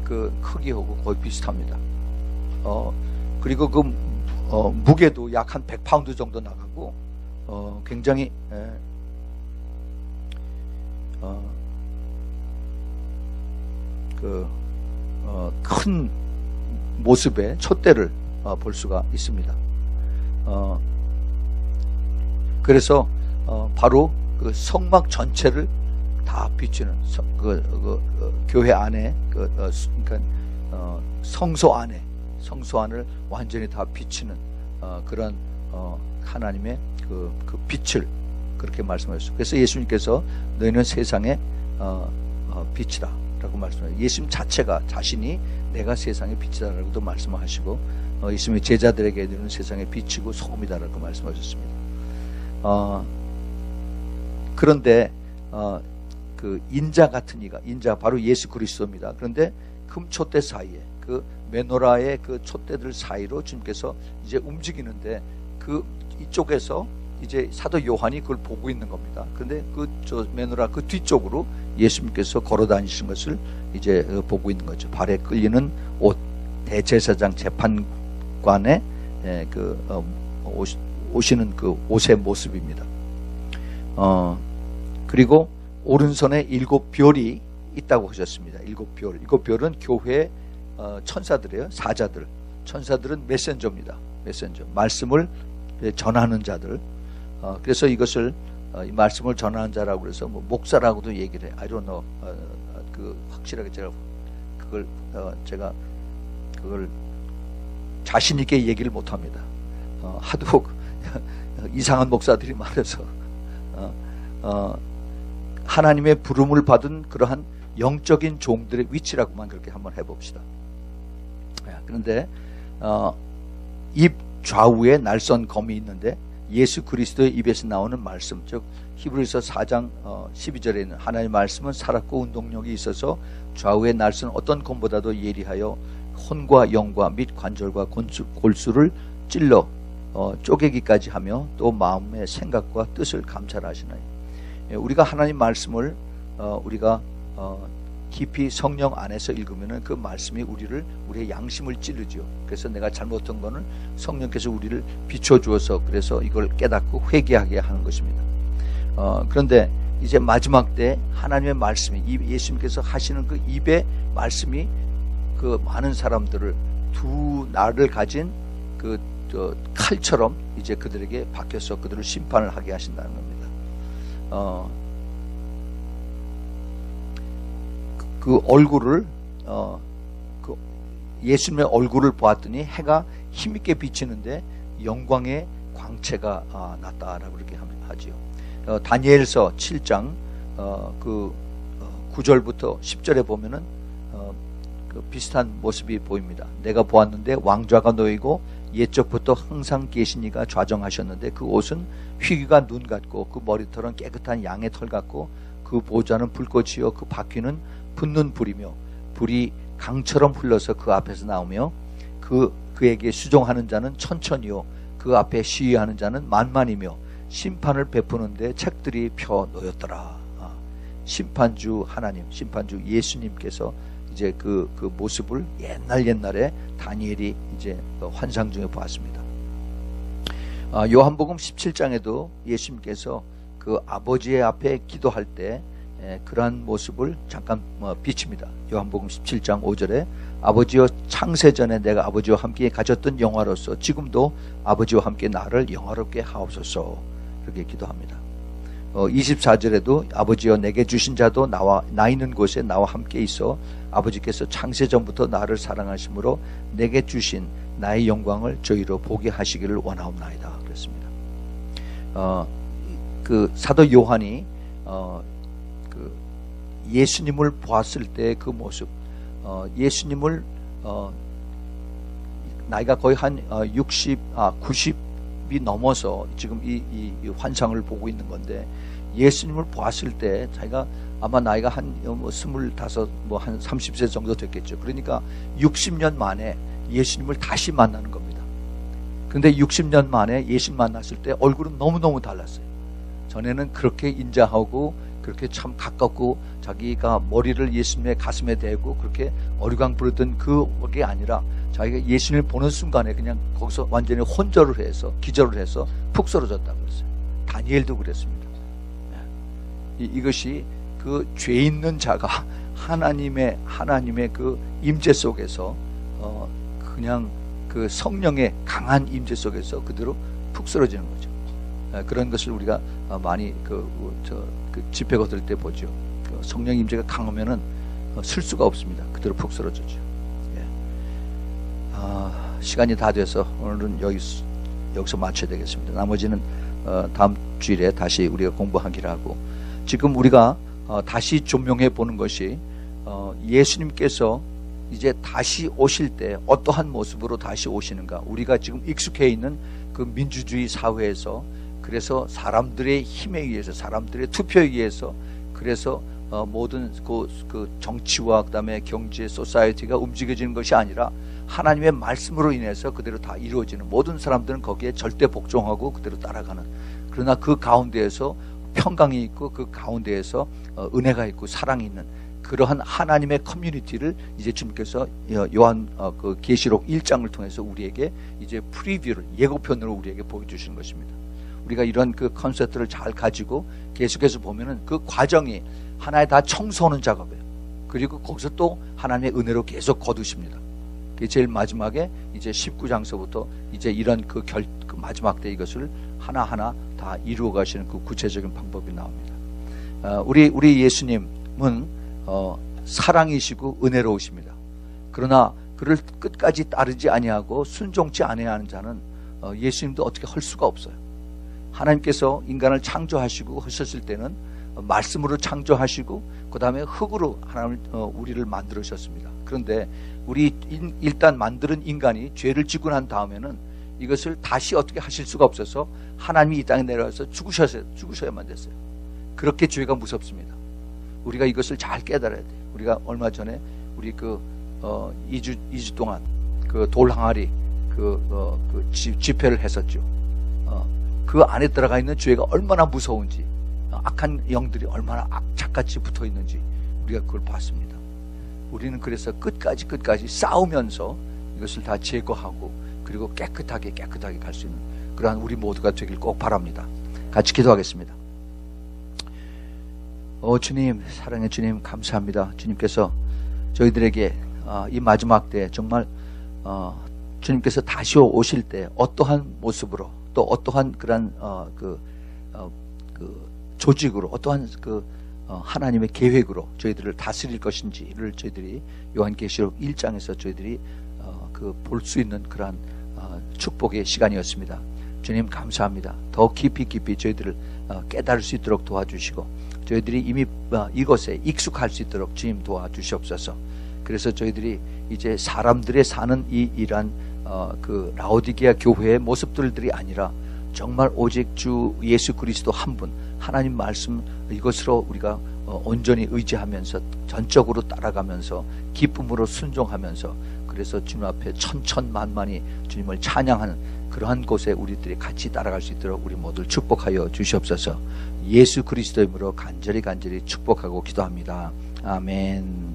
그 크기하고 거의 비슷합니다. 그리고 그 무게도 약 한 100파운드 정도 나가고 굉장히 큰 모습의 촛대를 볼 수가 있습니다. 그래서 바로 그 성막 전체를 다 비추는 교회 안에 그러니까 성소 안을 완전히 다 비추는 그런 하나님의 그 빛을 그렇게 말씀하셨어요. 그래서 예수님께서 너희는 세상의 빛이다 라고 말씀하셨어요. 예수님 자신이 내가 세상의 빛이다 라고도 말씀하시고 예수님의 제자들에게 너희는 세상의 빛이고 소금이다 라고 말씀하셨습니다. 그런데 그 인자 같은 이가, 인자 바로 예수 그리스도입니다. 그런데 금촛대 사이에 그 메노라의 그 촛대들 사이로 주님께서 이제 움직이는데 그 이쪽에서 이제 사도 요한이 그걸 보고 있는 겁니다. 그런데 그 저 메노라 그 뒤쪽으로 예수님께서 걸어 다니신 것을 이제 보고 있는 거죠. 발에 끌리는 옷, 대제사장 재판관의 오시는 그 옷의 모습입니다. 그리고 오른손에 7별이 있다고 하셨습니다. 7별. 7별은 교회 천사들이에요. 사자들. 천사들은 메신저입니다. 메신저. 말씀을 전하는 자들. 그래서 이것을 이 말씀을 전하는 자라고 그래서 뭐 목사라고도 얘기를 해요. I don't know. 그 확실하게 제가 그걸 자신 있게 얘기를 못 합니다. 하도 이상한 목사들이 많아서 하나님의 부름을 받은 그러한 영적인 종들의 위치라고만 그렇게 한번 해봅시다. 그런데 입 좌우에 날선 검이 있는데 예수 그리스도의 입에서 나오는 말씀, 즉 히브리서 4장 12절에 있는 하나님의 말씀은 살았고 운동력이 있어서 좌우에 날선 어떤 검보다도 예리하여 혼과 영과 및 관절과 골수를 찔러 쪼개기까지 하며 또 마음의 생각과 뜻을 감찰하시나니. 우리가 하나님 말씀을 우리가 깊이 성령 안에서 읽으면은 그 말씀이 우리의 양심을 찌르죠. 그래서 내가 잘못한 거는 성령께서 우리를 비춰주어서 그래서 이걸 깨닫고 회개하게 하는 것입니다. 그런데 이제 마지막 때 하나님의 말씀이 예수님께서 하시는 그 입의 말씀이 그 많은 사람들을 두 날을 가진 그 칼처럼 이제 그들에게 박혀서 그들을 심판을 하게 하신다는 겁니다. 그 얼굴을 그 예수님의 얼굴을 보았더니 해가 힘있게 비치는데 영광의 광채가 났다라고 그렇게 하지요. 다니엘서 7장 그 9절부터 10절에 보면은 그 비슷한 모습이 보입니다. 내가 보았는데 왕좌가 놓이고 옛적부터 항상 계신 이가 좌정하셨는데 그 옷은 휘기가 눈 같고 그 머리털은 깨끗한 양의 털 같고 그 보좌는 불꽃이요 그 바퀴는 붙는 불이며 불이 강처럼 흘러서 그 앞에서 나오며 그에게 수종하는 자는 천천히요 그 앞에 시위하는 자는 만만이며 심판을 베푸는데 책들이 펴 놓였더라. 심판주 하나님, 심판주 예수님께서 이제 그 모습을 옛날에 다니엘이 이제 환상 중에 보았습니다. 요한복음 17장에도 예수님께서 그 아버지의 앞에 기도할 때 그러한 모습을 잠깐 비칩니다. 요한복음 17장 5절에 아버지여 창세전에 내가 아버지와 함께 가졌던 영화로서 지금도 아버지와 함께 나를 영화롭게 하옵소서 그렇게 기도합니다. 24절에도 아버지여 내게 주신 자도 나 있는 곳에 나와 함께 있어 아버지께서 창세전부터 나를 사랑하심으로 내게 주신 나의 영광을 저희로 보게 하시기를 원하옵나이다 그랬습니다. 그 사도 요한이 그 예수님을 보았을 때 그 모습, 예수님을 나이가 거의 한 90이 넘어서 지금 이 환상을 보고 있는 건데 예수님을 보았을 때 자기가 아마 나이가 한 25, 한 30세 정도 됐겠죠. 그러니까 60년 만에 예수님을 다시 만나는 겁니다. 근데 60년 만에 예수님 만났을 때 얼굴은 너무너무 달랐어요. 전에는 그렇게 인자하고 그렇게 참 가깝고 자기가 머리를 예수님의 가슴에 대고 그렇게 어리광 부르던 그게 아니라 자기가 예수님을 보는 순간에 그냥 거기서 완전히 혼절을 해서 기절을 해서 푹 쓰러졌다고 그랬어요. 다니엘도 그랬습니다. 이것이 그 죄 있는 자가 하나님의 그 임재 속에서 그냥 그 성령의 강한 임재 속에서 그대로 푹 쓰러지는 거죠. 그런 것을 우리가 많이 그 집회 거들 때 보죠. 성령 임재가 강하면은 쓸 수가 없습니다. 그대로 푹 쓰러지죠. 시간이 다 돼서 오늘은 여기서 마쳐야 되겠습니다. 나머지는 다음 주일에 다시 우리가 공부하기로 하고, 지금 우리가 다시 조명해 보는 것이 예수님께서 이제 다시 오실 때 어떠한 모습으로 다시 오시는가. 우리가 지금 익숙해 있는 그 민주주의 사회에서, 그래서 사람들의 힘에 의해서, 사람들의 투표에 의해서 그래서 모든 그 정치와 그다음에 경제, 소사이어티가 움직여지는 것이 아니라 하나님의 말씀으로 인해서 그대로 다 이루어지는, 모든 사람들은 거기에 절대 복종하고 그대로 따라가는, 그러나 그 가운데에서 평강이 있고 그 가운데에서 은혜가 있고 사랑이 있는 그러한 하나님의 커뮤니티를 이제 주님께서 요한 그 계시록 1장을 통해서 우리에게 이제 프리뷰를, 예고편으로 우리에게 보여주시는 것입니다. 우리가 이런 그 컨셉트를 잘 가지고 계속해서 보면은 그 과정이 하나의 다 청소하는 작업이에요. 그리고 거기서 또 하나님의 은혜로 계속 거두십니다. 그게 제일 마지막에 이제 19장서부터 이제 이런 그 마지막 때 이것을 하나하나 다 이루어 가시는 그 구체적인 방법이 나옵니다. 우리 예수님은 사랑이시고 은혜로우십니다. 그러나 그를 끝까지 따르지 아니하고 순종치 아니하는 하는 자는 예수님도 어떻게 할 수가 없어요. 하나님께서 인간을 창조하시고 하셨을 때는 말씀으로 창조하시고 그 다음에 흙으로 하나님을 우리를 만들으셨습니다. 그런데 우리 일단 만드는 인간이 죄를 지고 난 다음에는 이것을 다시 어떻게 하실 수가 없어서 하나님이 이 땅에 내려와서 죽으셔야만 됐어요. 그렇게 죄가 무섭습니다. 우리가 이것을 잘 깨달아야 돼요. 우리가 얼마 전에 우리 2주 동안 그 돌 항아리 집회를 했었죠. 그 안에 들어가 있는 죄가 얼마나 무서운지, 악한 영들이 얼마나 악착같이 붙어 있는지 우리가 그걸 봤습니다. 우리는 그래서 끝까지 싸우면서 이것을 다 제거하고 그리고 깨끗하게 갈 수 있는 그러한 우리 모두가 되길 꼭 바랍니다. 같이 기도하겠습니다. 주님, 사랑의 주님, 감사합니다. 주님께서 저희들에게 이 마지막 때 정말 주님께서 다시 오실 때 어떠한 모습으로 또 어떠한 그런 조직으로, 어떠한 하나님의 계획으로 저희들을 다스릴 것인지를 저희들이 요한계시록 1장에서 저희들이 볼 수 있는 그러한 축복의 시간이었습니다. 주님 감사합니다. 더 깊이 저희들을 깨달을 수 있도록 도와주시고 저희들이 이미 이것에 익숙할 수 있도록 주님 도와주시옵소서. 그래서 저희들이 이제 사람들의 사는 이러한 그 라오디게아 교회의 모습들이 아니라 정말 오직 주 예수 그리스도 한 분, 하나님 말씀 이것으로 우리가 온전히 의지하면서 전적으로 따라가면서 기쁨으로 순종하면서, 그래서 주님 앞에 천천만만히 주님을 찬양하는 그러한 곳에 우리들이 같이 따라갈 수 있도록 우리 모두를 축복하여 주시옵소서. 예수 그리스도의 이름으로 간절히 축복하고 기도합니다. 아멘.